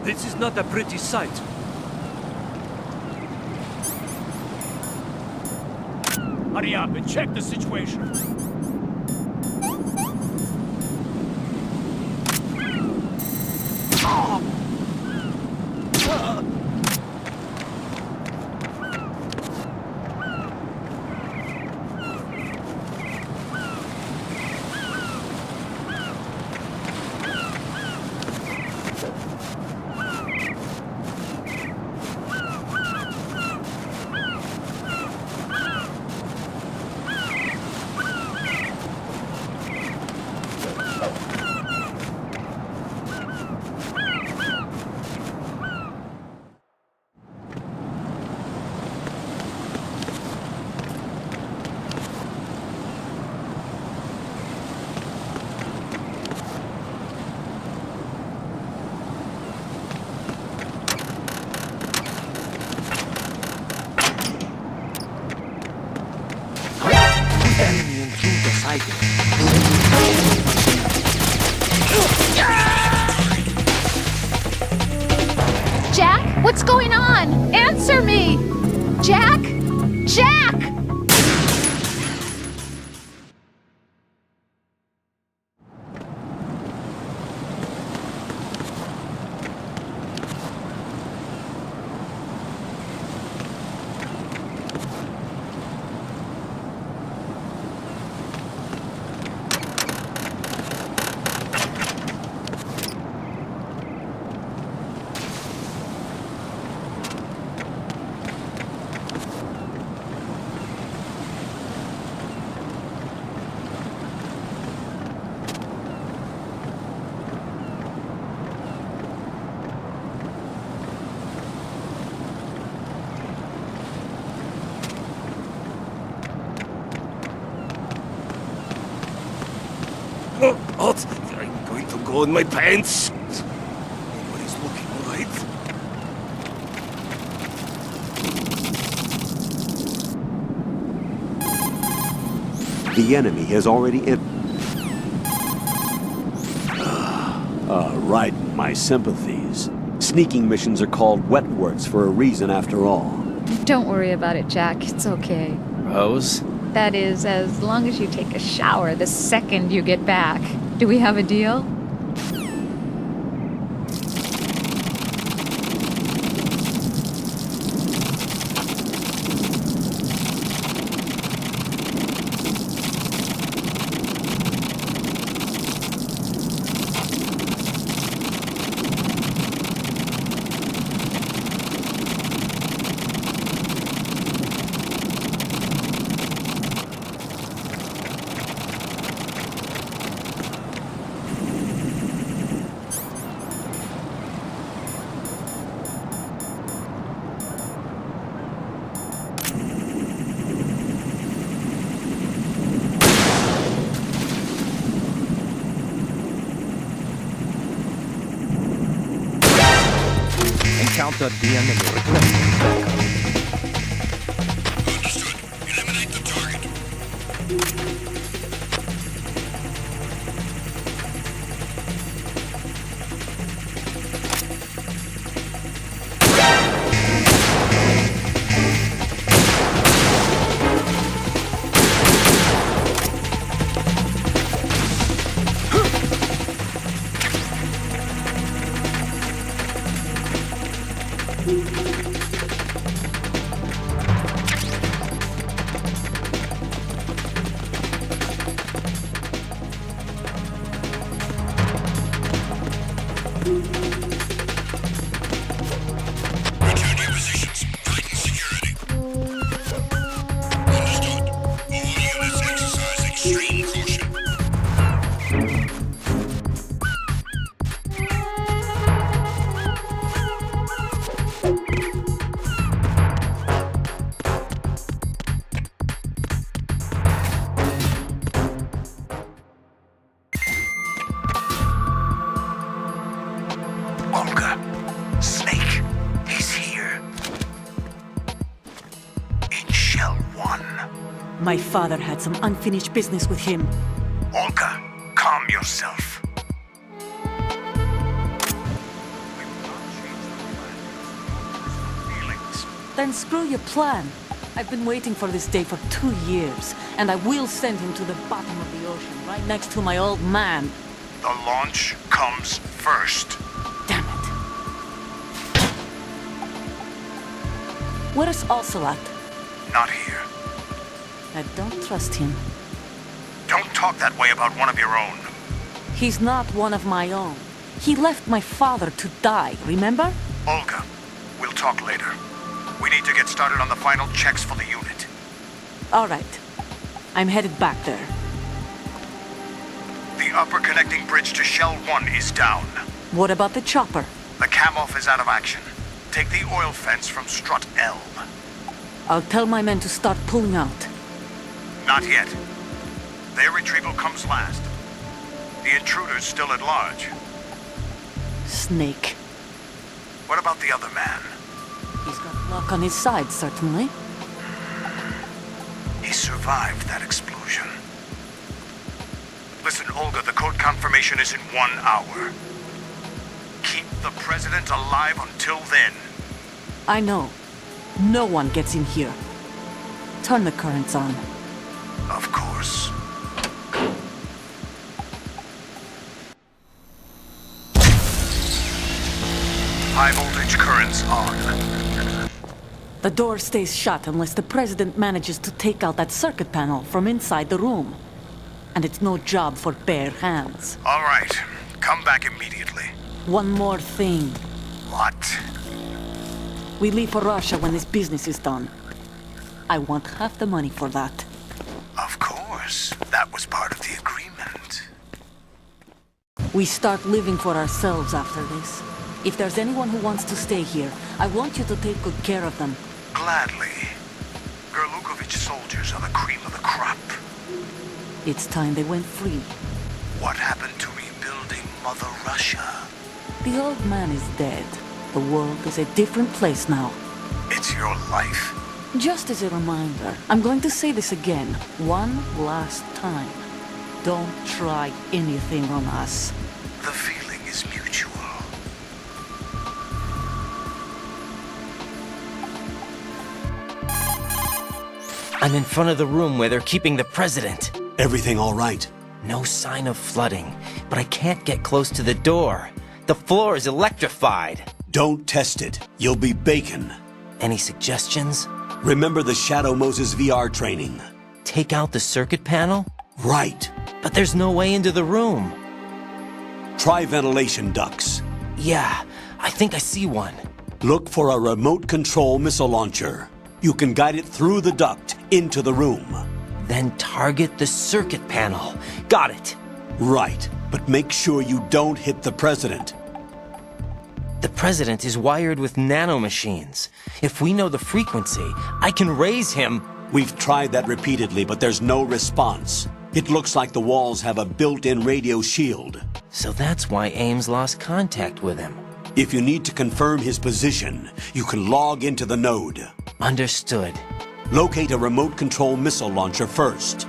This is not a pretty sight. Hurry up and check the situation. Enemy intruder sighted. Jack, what's going on? Answer me! Jack? Jack! What? I'm going to go in my pants. Nobody's looking right. The enemy has already right, my sympathies. Sneaking missions are called wet works for a reason after all. Don't worry about it, Jack. It's okay. Rose? That is, as long as you take a shower the second you get back. Do we have a deal? Encountered the enemy requesting backup. Understood. Eliminate the target. Olga, Snake, he's here. In Shell 1. My father had some unfinished business with him. Olga, calm yourself. Then screw your plan. I've been waiting for this day for 2 years, and I will send him to the bottom of the ocean, right next to my old man. The launch comes first. Damn it. Where is Ocelot? Not here. I don't trust him. Don't talk that way about one of your own. He's not one of my own. He left my father to die, remember? Olga, we'll talk later. We need to get started on the final checks for the unit. All right. I'm headed back there. The upper connecting bridge to Shell 1 is down. What about the chopper? The cam-off is out of action. Take the oil fence from strut L. I'll tell my men to start pulling out. Not yet. Their retrieval comes last. The intruder's still at large. Snake. What about the other man? He's got luck on his side, certainly. He survived that explosion. Listen, Olga, the code confirmation is in 1 hour. Keep the president alive until then. I know. No one gets in here. Turn the currents on. Of course. High voltage currents on. The door stays shut unless the president manages to take out that circuit panel from inside the room. And it's no job for bare hands. All right. Come back immediately. One more thing. What? We leave for Russia when this business is done. I want half the money for that. Of course. That was part of the agreement. We start living for ourselves after this. If there's anyone who wants to stay here, I want you to take good care of them. Gladly. Gerlukovich soldiers are the cream of the crop. It's time they went free. What happened to rebuilding Mother Russia? The old man is dead. The world is a different place now. It's your life. Just as a reminder, I'm going to say this again, one last time. Don't try anything on us. The feeling is mutual. I'm in front of the room where they're keeping the president. Everything all right? No sign of flooding, but I can't get close to the door. The floor is electrified. Don't test it. You'll be bacon. Any suggestions? Remember the Shadow Moses VR training. Take out the circuit panel? Right. But there's no way into the room. Try ventilation ducts. Yeah, I think I see one. Look for a remote control missile launcher. You can guide it through the duct into the room. Then target the circuit panel. Got it. Right, but make sure you don't hit the president. The president is wired with nanomachines. If we know the frequency, I can raise him. We've tried that repeatedly, but there's no response. It looks like the walls have a built-in radio shield. So that's why Ames lost contact with him. If you need to confirm his position, you can log into the node. Understood. Locate a remote control missile launcher first.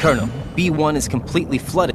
Colonel, B1 is completely flooded.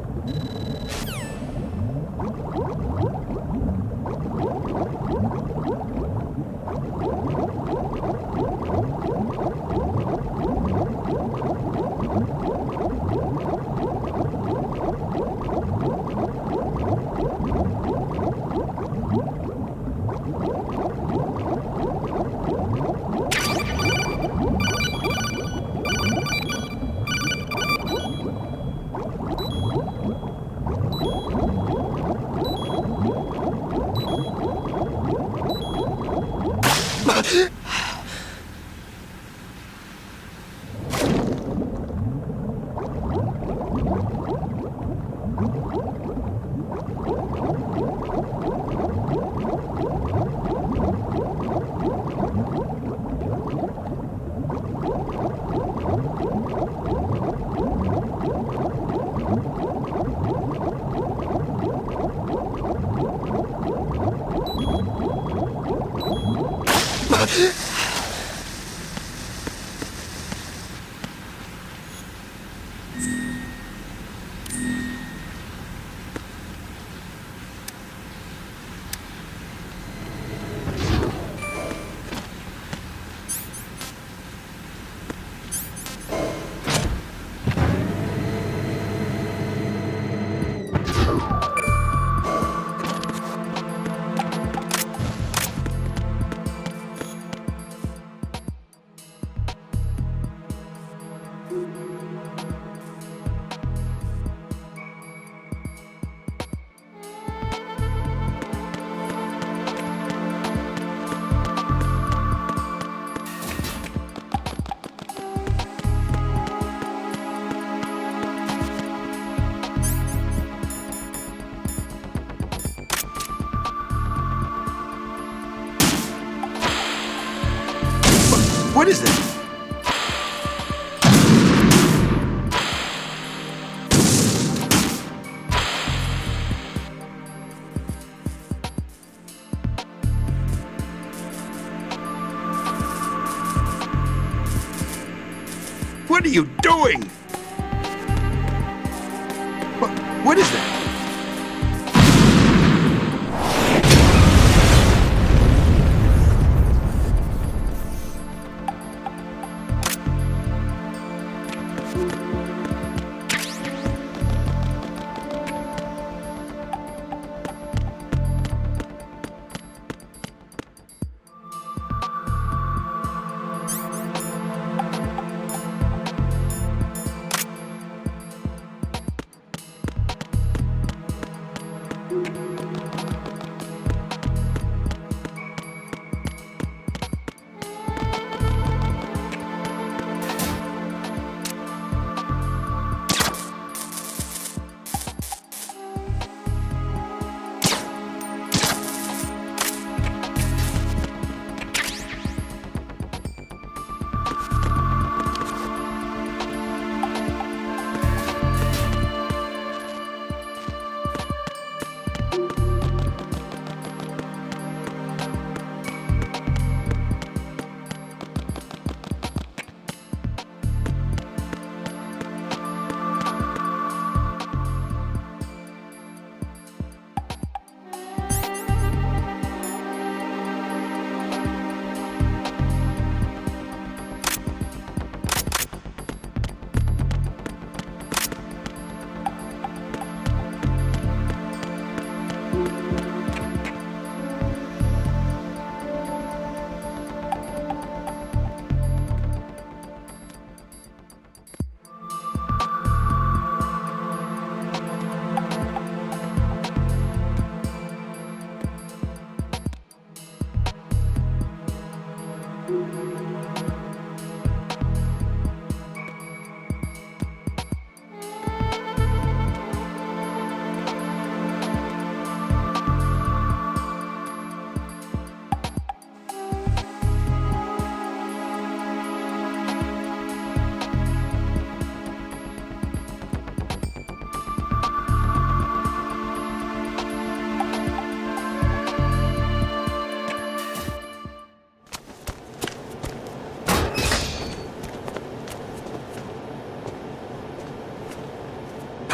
What is that? What are you doing? What is that?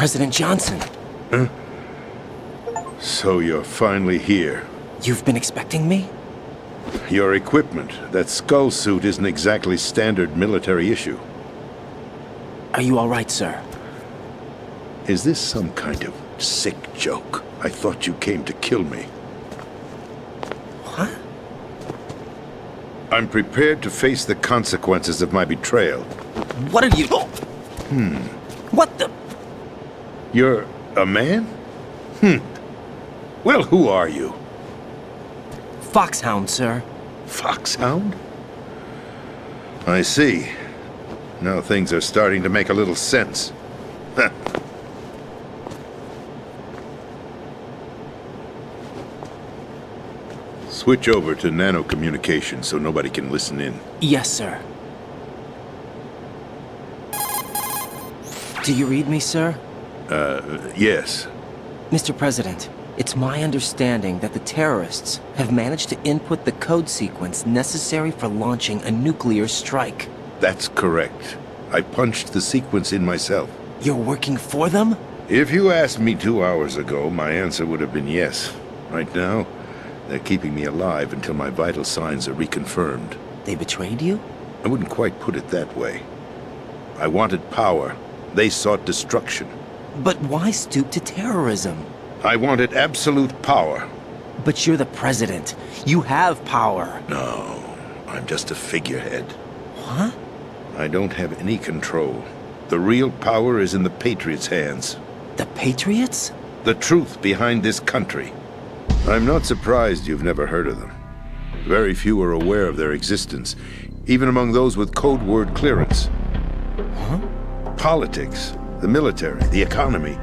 President Johnson. Huh? So you're finally here. You've been expecting me? Your equipment, that skull suit, isn't exactly standard military issue. Are you all right, sir? Is this some kind of sick joke? I thought you came to kill me. What? I'm prepared to face the consequences of my betrayal. What are you... What the... You're a man? Well, who are you? Foxhound, sir. Foxhound? I see. Now things are starting to make a little sense. Switch over to nano-communication so nobody can listen in. Yes, sir. Do you read me, sir? Yes. Mr. President, it's my understanding that the terrorists have managed to input the code sequence necessary for launching a nuclear strike. That's correct. I punched the sequence in myself. You're working for them? If you asked me 2 hours ago, my answer would have been yes. Right now, they're keeping me alive until my vital signs are reconfirmed. They betrayed you? I wouldn't quite put it that way. I wanted power. They sought destruction. But why stoop to terrorism? I wanted absolute power. But you're the president. You have power. No, I'm just a figurehead. What? I don't have any control. The real power is in the Patriots' hands. The Patriots? The truth behind this country. I'm not surprised you've never heard of them. Very few are aware of their existence, even among those with code word clearance. Huh? Politics, the military, the economy,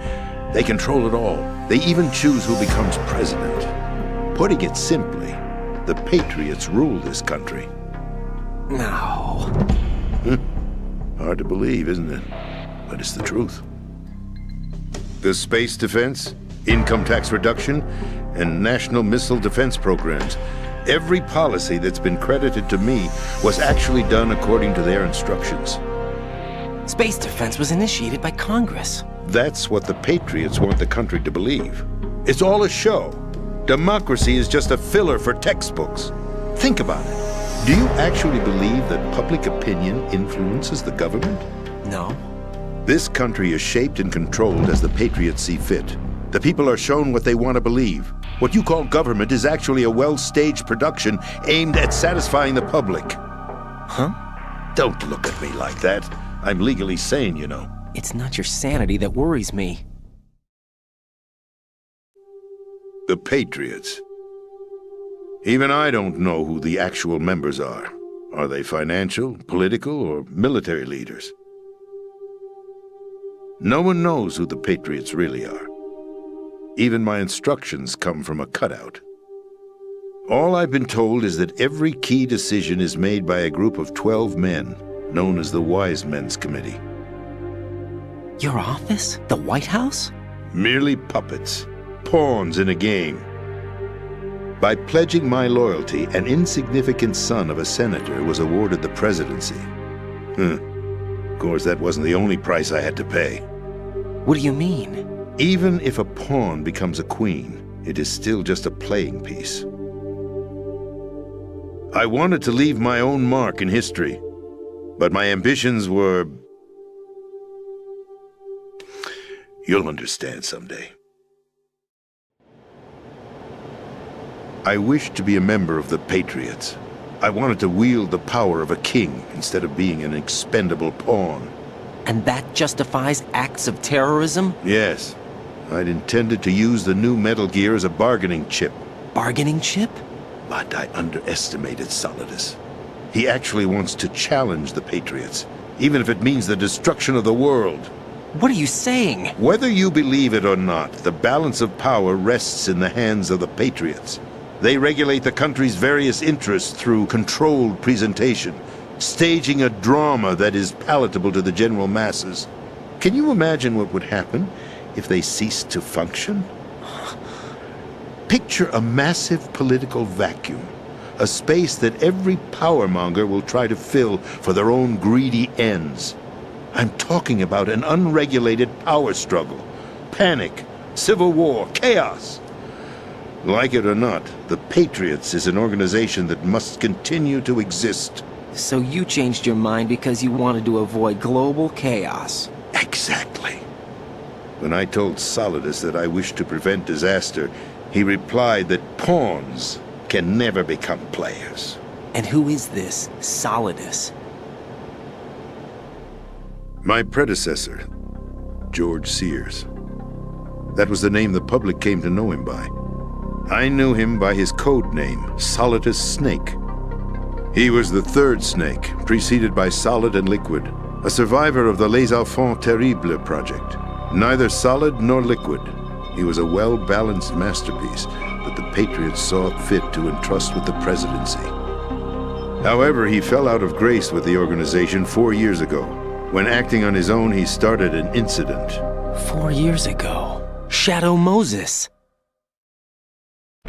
they control it all. They even choose who becomes president. Putting it simply, the Patriots rule this country. No. Hard to believe, isn't it? But it's the truth. The space defense, income tax reduction, and national missile defense programs. Every policy that's been credited to me was actually done according to their instructions. Space defense was initiated by Congress. That's what the Patriots want the country to believe. It's all a show. Democracy is just a filler for textbooks. Think about it. Do you actually believe that public opinion influences the government? No. This country is shaped and controlled as the Patriots see fit. The people are shown what they want to believe. What you call government is actually a well-staged production aimed at satisfying the public. Huh? Don't look at me like that. I'm legally sane, you know. It's not your sanity that worries me. The Patriots. Even I don't know who the actual members are. Are they financial, political, or military leaders? No one knows who the Patriots really are. Even my instructions come from a cutout. All I've been told is that every key decision is made by a group of 12 men, known as the Wise Men's Committee. Your office? The White House? Merely puppets, pawns in a game. By pledging my loyalty, an insignificant son of a senator was awarded the presidency. Of course, that wasn't the only price I had to pay. What do you mean? Even if a pawn becomes a queen, it is still just a playing piece. I wanted to leave my own mark in history, but my ambitions were... You'll understand someday. I wished to be a member of the Patriots. I wanted to wield the power of a king instead of being an expendable pawn. And that justifies acts of terrorism? Yes. I'd intended to use the new Metal Gear as a bargaining chip. Bargaining chip? But I underestimated Solidus. He actually wants to challenge the Patriots, even if it means the destruction of the world. What are you saying? Whether you believe it or not, the balance of power rests in the hands of the Patriots. They regulate the country's various interests through controlled presentation, staging a drama that is palatable to the general masses. Can you imagine what would happen if they ceased to function? Picture a massive political vacuum, a space that every powermonger will try to fill for their own greedy ends. I'm talking about an unregulated power struggle, panic, civil war, chaos. Like it or not, the Patriots is an organization that must continue to exist. So you changed your mind because you wanted to avoid global chaos. Exactly. When I told Solidus that I wished to prevent disaster, he replied that pawns can never become players. And who is this Solidus? My predecessor, George Sears. That was the name the public came to know him by. I knew him by his code name, Solidus Snake. He was the third snake, preceded by Solid and Liquid, a survivor of the Les Enfants Terribles project. Neither solid nor liquid, he was a well-balanced masterpiece that the Patriots saw fit to entrust with the presidency. However, he fell out of grace with the organization 4 years ago. When acting on his own, he started an incident. 4 years ago? Shadow Moses.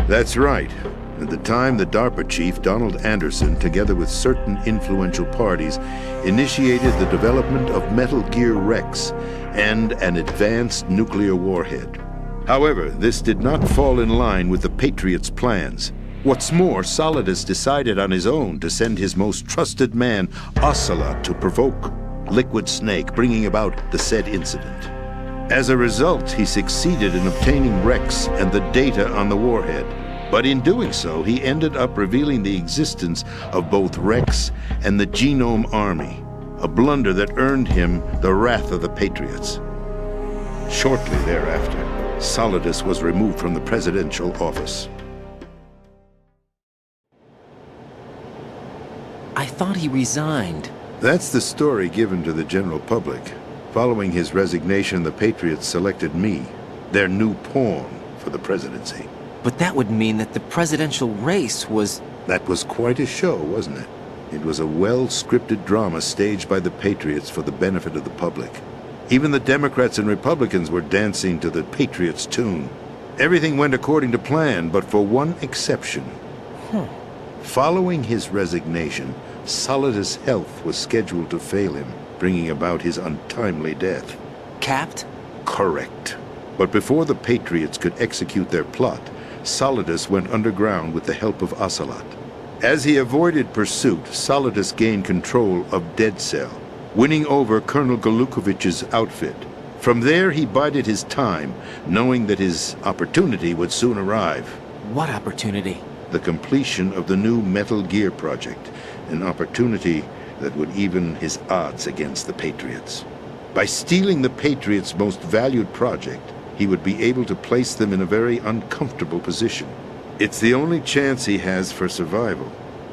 That's right. At the time, the DARPA chief, Donald Anderson, together with certain influential parties, initiated the development of Metal Gear Rex and an advanced nuclear warhead. However, this did not fall in line with the Patriots' plans. What's more, Solidus decided on his own to send his most trusted man, Ocelot, to provoke Liquid Snake, bringing about the said incident. As a result, he succeeded in obtaining Rex and the data on the warhead. But in doing so, he ended up revealing the existence of both Rex and the Genome Army, a blunder that earned him the wrath of the Patriots. Shortly thereafter, Solidus was removed from the presidential office. I thought he resigned. That's the story given to the general public. Following his resignation, the Patriots selected me, their new pawn, for the presidency. But that would mean that the presidential race was... That was quite a show, wasn't it? It was a well-scripted drama staged by the Patriots for the benefit of the public. Even the Democrats and Republicans were dancing to the Patriots' tune. Everything went according to plan, but for one exception. Following his resignation, Solidus' health was scheduled to fail him, bringing about his untimely death. Capped? Correct. But before the Patriots could execute their plot, Solidus went underground with the help of Ocelot. As he avoided pursuit, Solidus gained control of Dead Cell, winning over Colonel Golukovich's outfit. From there, he bided his time, knowing that his opportunity would soon arrive. What opportunity? The completion of the new Metal Gear project, an opportunity that would even his odds against the Patriots. By stealing the Patriots' most valued project, he would be able to place them in a very uncomfortable position. It's the only chance he has for survival.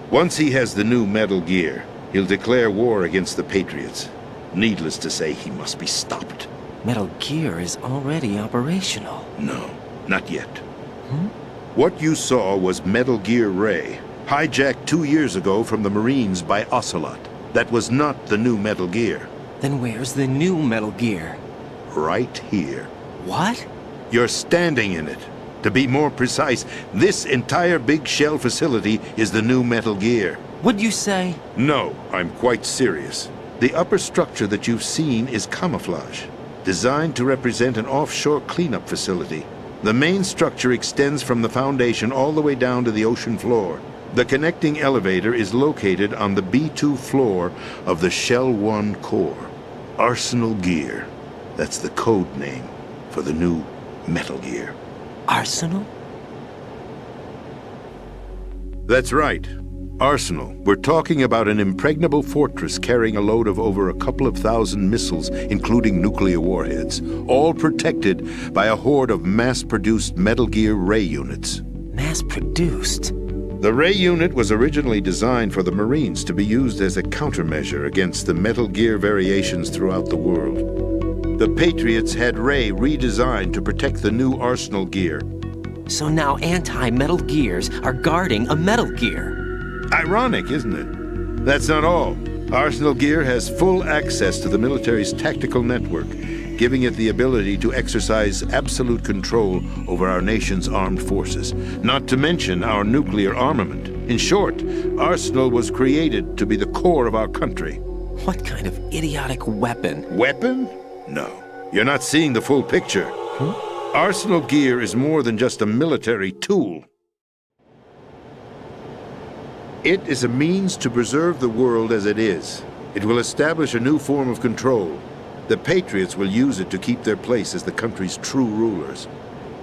Once he has the new Metal Gear, he'll declare war against the Patriots. Needless to say, he must be stopped. Metal Gear is already operational. No, not yet. What you saw was Metal Gear Ray, hijacked 2 years ago from the Marines by Ocelot. That was not the new Metal Gear. Then where's the new Metal Gear? Right here. What? You're standing in it. To be more precise, this entire big shell facility is the new Metal Gear. What'd you say? No, I'm quite serious. The upper structure that you've seen is camouflage, designed to represent an offshore cleanup facility. The main structure extends from the foundation all the way down to the ocean floor. The connecting elevator is located on the B2 floor of the Shell 1 core. Arsenal Gear. That's the code name for the new Metal Gear. Arsenal? That's right. Arsenal. We're talking about an impregnable fortress carrying a load of over a couple of thousand missiles, including nuclear warheads, all protected by a horde of mass-produced Metal Gear Ray units. Mass-produced? The Ray unit was originally designed for the Marines to be used as a countermeasure against the Metal Gear variations throughout the world. The Patriots had Ray redesigned to protect the new Arsenal Gear. So now anti-Metal Gears are guarding a Metal Gear. Ironic, isn't it? That's not all. Arsenal Gear has full access to the military's tactical network, giving it the ability to exercise absolute control over our nation's armed forces, not to mention our nuclear armament. In short, Arsenal was created to be the core of our country. What kind of idiotic weapon? Weapon? No. You're not seeing the full picture. Arsenal gear is more than just a military tool. It is a means to preserve the world as it is. It will establish a new form of control. The Patriots will use it to keep their place as the country's true rulers.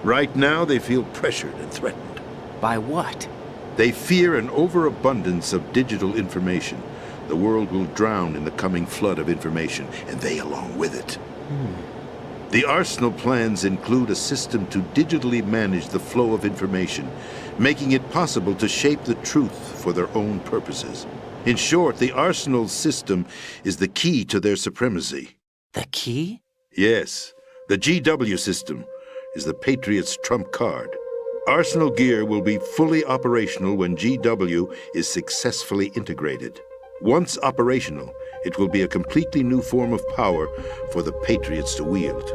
Right now, they feel pressured and threatened. By what? They fear an overabundance of digital information. The world will drown in the coming flood of information, and they along with it. The Arsenal plans include a system to digitally manage the flow of information, making it possible to shape the truth for their own purposes. In short, the Arsenal system is the key to their supremacy. The key? Yes. The GW system is the Patriots' trump card. Arsenal gear will be fully operational when GW is successfully integrated. Once operational, it will be a completely new form of power for the Patriots to wield.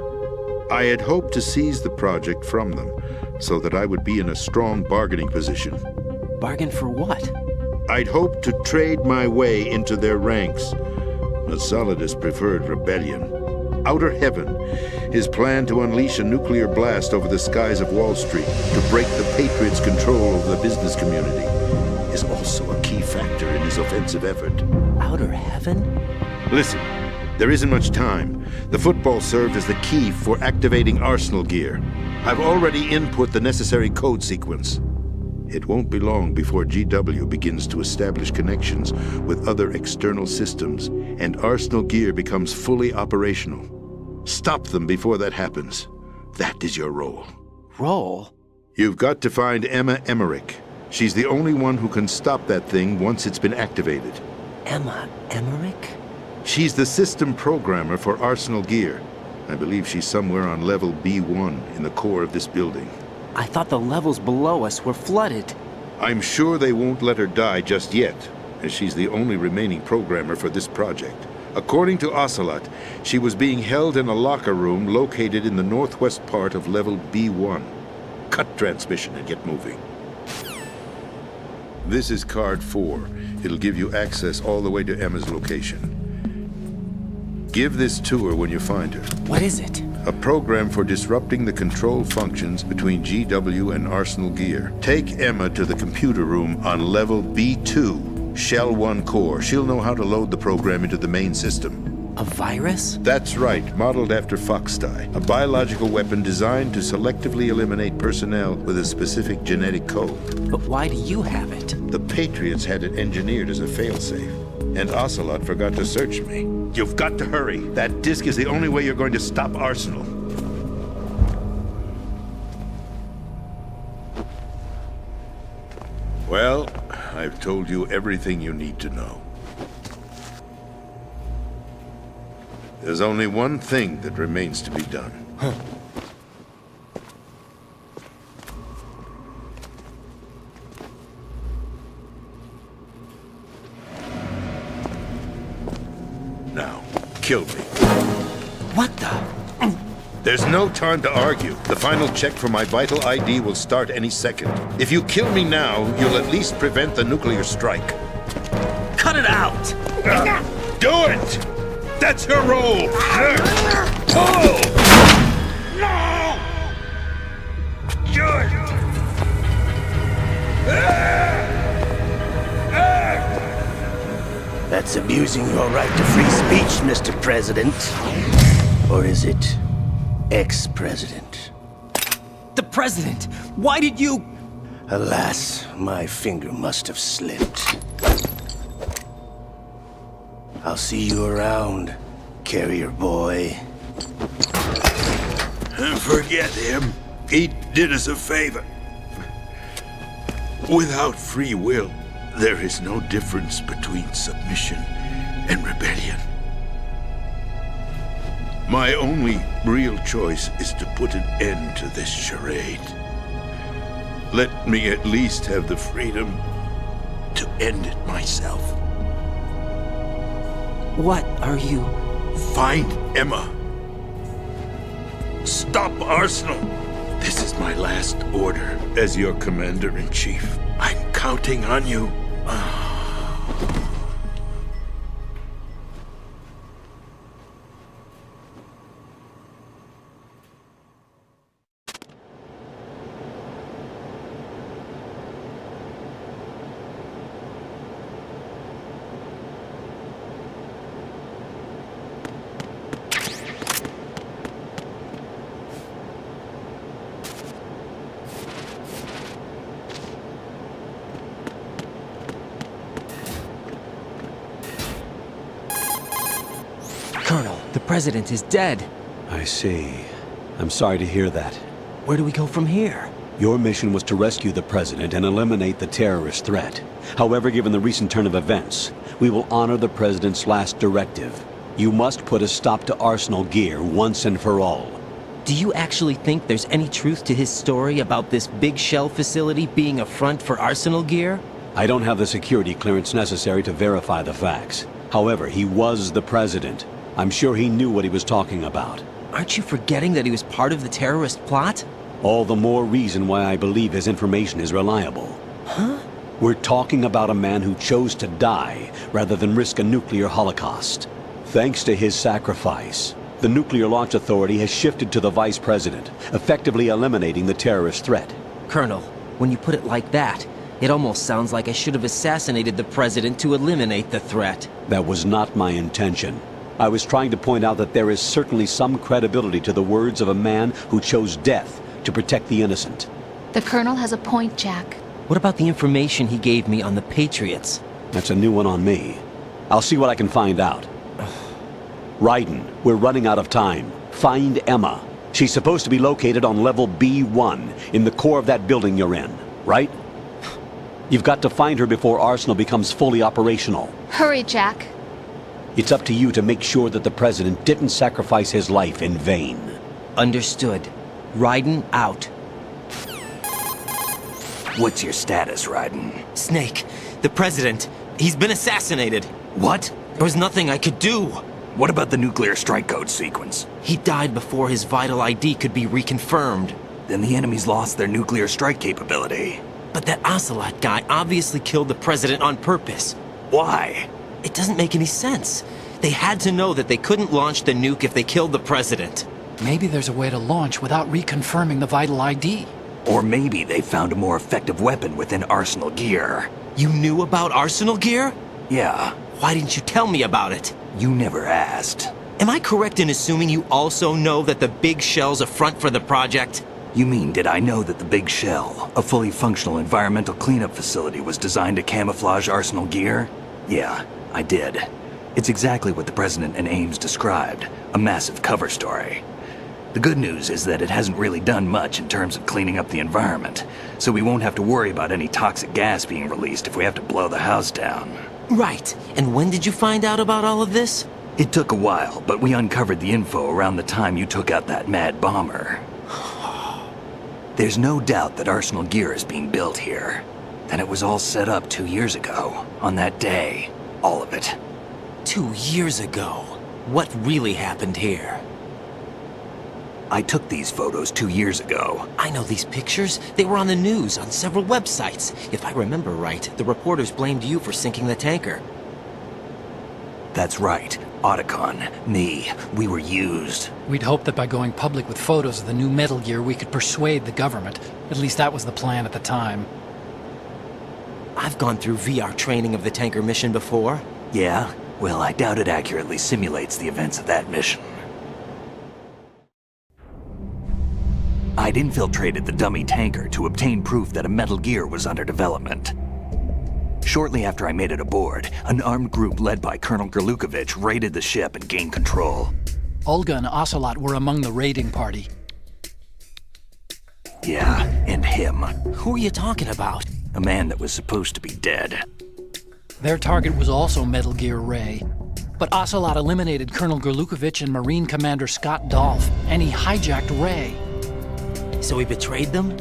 I had hoped to seize the project from them, so that I would be in a strong bargaining position. Bargain for what? I'd hoped to trade my way into their ranks, but Solidus preferred rebellion. Outer Heaven, his plan to unleash a nuclear blast over the skies of Wall Street to break the Patriots' control over the business community, is also a key factor in his offensive effort. Outer Heaven? Listen, there isn't much time. The football served as the key for activating Arsenal gear. I've already input the necessary code sequence. It won't be long before GW begins to establish connections with other external systems, and Arsenal gear becomes fully operational. Stop them before that happens. That is your role. Role? You've got to find Emma Emmerich. She's the only one who can stop that thing once it's been activated. Emma Emmerich? She's the system programmer for Arsenal gear. I believe she's somewhere on level B1 in the core of this building. I thought the levels below us were flooded. I'm sure they won't let her die just yet, as she's the only remaining programmer for this project. According to Ocelot, she was being held in a locker room located in the northwest part of level B1. Cut transmission and get moving. This is card 4. It'll give you access all the way to Emma's location. Give this to her when you find her. What is it? A program for disrupting the control functions between GW and Arsenal gear. Take Emma to the computer room on level B2, Shell 1 core. She'll know how to load the program into the main system. A virus? That's right, modeled after Foxdie, a biological weapon designed to selectively eliminate personnel with a specific genetic code. But why do you have it? The Patriots had it engineered as a failsafe, and Ocelot forgot to search me. You've got to hurry. That disk is the only way you're going to stop Arsenal. Well, I've told you everything you need to know. There's only one thing that remains to be done. Now, kill me. What the? There's no time to argue. The final check for my vital ID will start any second. If you kill me now, you'll at least prevent the nuclear strike. Cut it out! Do it! That's your role! Oh! No! That's abusing your right to free speech, Mr. President. Or is it ex-president? The president! Why did you... Alas, my finger must have slipped. I'll see you around, carrier boy. Forget him. He did us a favor. Without free will, there is no difference between submission and rebellion. My only real choice is to put an end to this charade. Let me at least have the freedom to end it myself. What are you... Find Emma. Stop Arsenal. This is my last order as your commander-in-chief. I'm counting on you. Colonel, the president is dead. I see. I'm sorry to hear that. Where do we go from here? Your mission was to rescue the president and eliminate the terrorist threat. However, given the recent turn of events, we will honor the president's last directive. You must put a stop to Arsenal Gear once and for all. Do you actually think there's any truth to his story about this big shell facility being a front for Arsenal Gear? I don't have the security clearance necessary to verify the facts. However, he was the president. I'm sure he knew what he was talking about. Aren't you forgetting that he was part of the terrorist plot? All the more reason why I believe his information is reliable. Huh? We're talking about a man who chose to die rather than risk a nuclear holocaust. Thanks to his sacrifice, the Nuclear Launch Authority has shifted to the vice president, effectively eliminating the terrorist threat. Colonel, when you put it like that, it almost sounds like I should have assassinated the president to eliminate the threat. That was not my intention. I was trying to point out that there is certainly some credibility to the words of a man who chose death to protect the innocent. The Colonel has a point, Jack. What about the information he gave me on the Patriots? That's a new one on me. I'll see what I can find out. Raiden, we're running out of time. Find Emma. She's supposed to be located on level B1 in the core of that building you're in, right? You've got to find her before Arsenal becomes fully operational. Hurry, Jack. It's up to you to make sure that the president didn't sacrifice his life in vain. Understood. Raiden out. What's your status, Raiden? Snake, the president, he's been assassinated. What? There was nothing I could do. What about the nuclear strike code sequence? He died before his vital ID could be reconfirmed. Then the enemy's lost their nuclear strike capability. But that Ocelot guy obviously killed the president on purpose. Why? It doesn't make any sense. They had to know that they couldn't launch the nuke if they killed the president. Maybe there's a way to launch without reconfirming the vital ID. Or maybe they found a more effective weapon within Arsenal Gear. You knew about Arsenal Gear? Yeah. Why didn't you tell me about it? You never asked. Am I correct in assuming you also know that the Big Shell's a front for the project? You mean, did I know that the Big Shell, a fully functional environmental cleanup facility, was designed to camouflage Arsenal Gear? Yeah, I did. It's exactly what the President and Ames described, a massive cover story. The good news is that it hasn't really done much in terms of cleaning up the environment, so we won't have to worry about any toxic gas being released if we have to blow the house down. Right. And when did you find out about all of this? It took a while, but we uncovered the info around the time you took out that mad bomber. There's no doubt that Arsenal Gear is being built here. And it was all set up 2 years ago, on that day. All of it. 2 years ago? What really happened here? I took these photos 2 years ago. I know these pictures. They were on the news, on several websites. If I remember right, the reporters blamed you for sinking the tanker. That's right. Otacon, me, we were used. We'd hoped that by going public with photos of the new Metal Gear, we could persuade the government. At least that was the plan at the time. I've gone through VR training of the tanker mission before. Yeah? Well, I doubt it accurately simulates the events of that mission. I'd infiltrated the dummy tanker to obtain proof that a Metal Gear was under development. Shortly after I made it aboard, an armed group led by Colonel Gerlukovich raided the ship and gained control. Olga and Ocelot were among the raiding party. Yeah, and him. Who are you talking about? A man that was supposed to be dead. Their target was also Metal Gear Ray. But Ocelot eliminated Colonel Gerlukovich and Marine Commander Scott Dolph, and he hijacked Ray. So he betrayed them?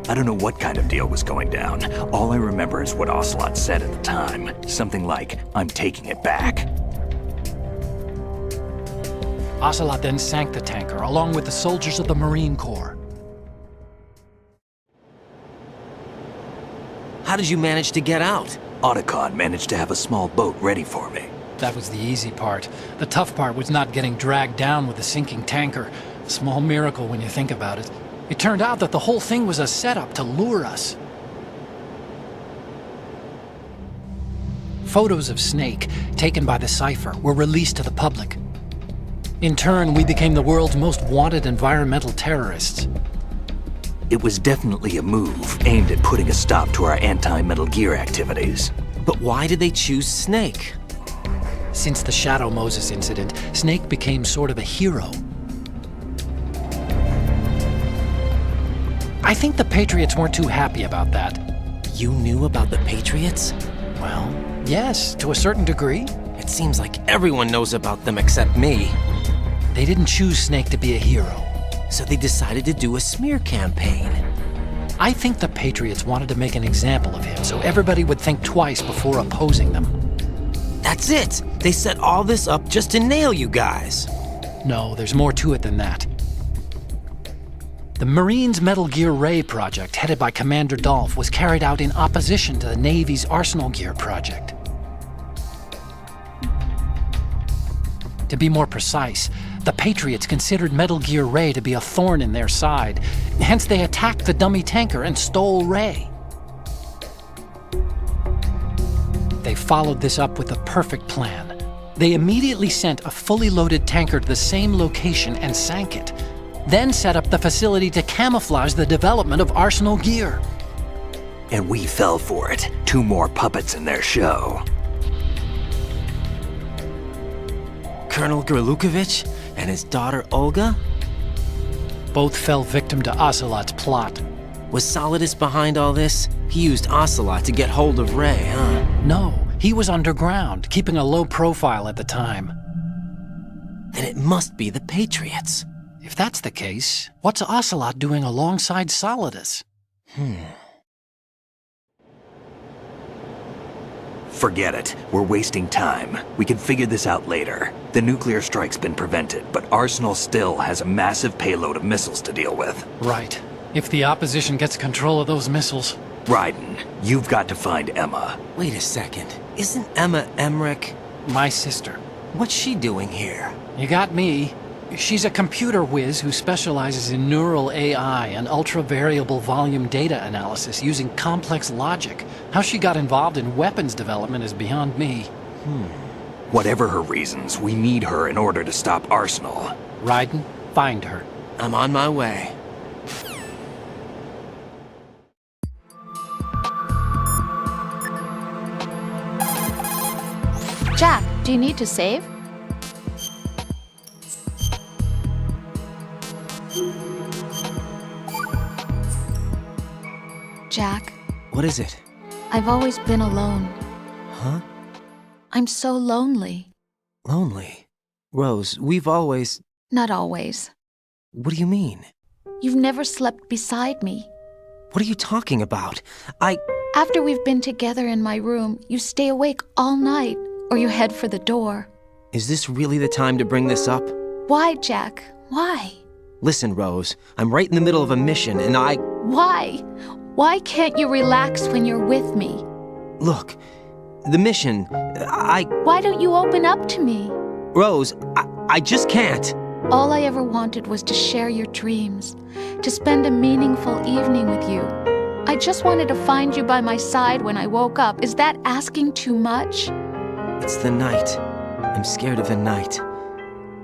I don't know what kind of deal was going down. All I remember is what Ocelot said at the time. Something like, "I'm taking it back." Ocelot then sank the tanker, along with the soldiers of the Marine Corps. How did you manage to get out? Otacon managed to have a small boat ready for me. That was the easy part. The tough part was not getting dragged down with the sinking tanker. A small miracle when you think about it. It turned out that the whole thing was a setup to lure us. Photos of Snake, taken by the Cypher, were released to the public. In turn, we became the world's most wanted environmental terrorists. It was definitely a move aimed at putting a stop to our anti-Metal Gear activities. But why did they choose Snake? Since the Shadow Moses incident, Snake became sort of a hero. I think the Patriots weren't too happy about that. You knew about the Patriots? Well, yes, to a certain degree. It seems like everyone knows about them except me. They didn't choose Snake to be a hero. So they decided to do a smear campaign. I think the Patriots wanted to make an example of him so everybody would think twice before opposing them. That's it! They set all this up just to nail you guys. No, there's more to it than that. The Marines' Metal Gear Ray project, headed by Commander Dolph, was carried out in opposition to the Navy's Arsenal Gear project. To be more precise, the Patriots considered Metal Gear Ray to be a thorn in their side. Hence, they attacked the dummy tanker and stole Ray. They followed this up with a perfect plan. They immediately sent a fully loaded tanker to the same location and sank it, then set up the facility to camouflage the development of Arsenal Gear. And we fell for it. 2 more puppets in their show. Colonel Gurlukovich and his daughter Olga? Both fell victim to Ocelot's plot. Was Solidus behind all this? He used Ocelot to get hold of Ray, huh? No, he was underground, keeping a low profile at the time. Then it must be the Patriots. If that's the case, what's Ocelot doing alongside Solidus? Forget it. We're wasting time. We can figure this out later. The nuclear strike's been prevented, but Arsenal still has a massive payload of missiles to deal with. Right. If the opposition gets control of those missiles... Raiden, you've got to find Emma. Wait a second. Isn't Emma Emmerich my sister? What's she doing here? You got me. She's a computer whiz who specializes in neural AI and ultra-variable volume data analysis using complex logic. How she got involved in weapons development is beyond me. Whatever her reasons, we need her in order to stop Arsenal. Raiden, find her. I'm on my way. Jack, do you need to save? Jack. What is it? I've always been alone. Huh? I'm so lonely. Lonely? Rose, we've always... Not always. What do you mean? You've never slept beside me. What are you talking about? After we've been together in my room, you stay awake all night, or you head for the door. Is this really the time to bring this up? Why, Jack? Why? Listen, Rose, I'm right in the middle of a mission, and Why? Why can't you relax when you're with me? Look, the mission, Why don't you open up to me? Rose, I just can't. All I ever wanted was to share your dreams, to spend a meaningful evening with you. I just wanted to find you by my side when I woke up. Is that asking too much? It's the night. I'm scared of the night.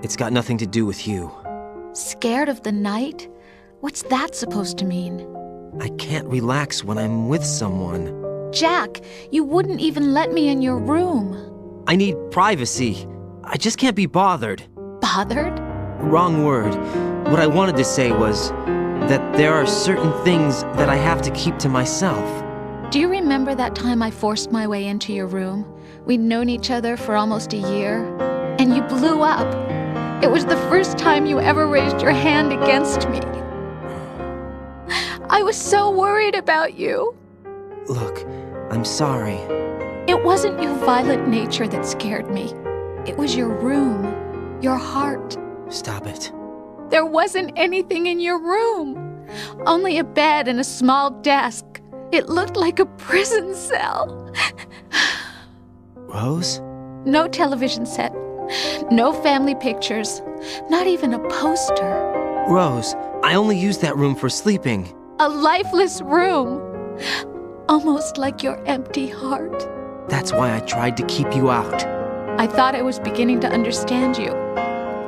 It's got nothing to do with you. Scared of the night? What's that supposed to mean? I can't relax when I'm with someone. Jack, you wouldn't even let me in your room. I need privacy. I just can't be bothered. Bothered? Wrong word. What I wanted to say was that there are certain things that I have to keep to myself. Do you remember that time I forced my way into your room? We'd known each other for almost a year, and you blew up. It was the first time you ever raised your hand against me. I was so worried about you. Look, I'm sorry. It wasn't your violent nature that scared me. It was your room, your heart. Stop it. There wasn't anything in your room. Only a bed and a small desk. It looked like a prison cell. Rose? No television set. No family pictures. Not even a poster. Rose, I only use that room for sleeping. A lifeless room. Almost like your empty heart. That's why I tried to keep you out. I thought I was beginning to understand you.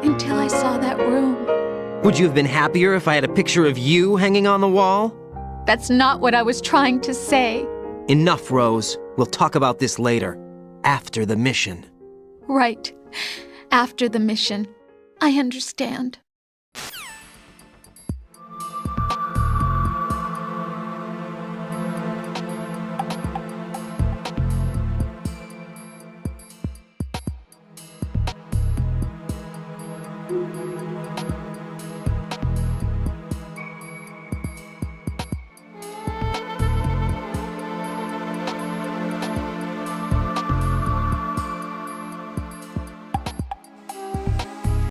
Until I saw that room. Would you have been happier if I had a picture of you hanging on the wall? That's not what I was trying to say. Enough, Rose. We'll talk about this later. After the mission. Right. After the mission. I understand.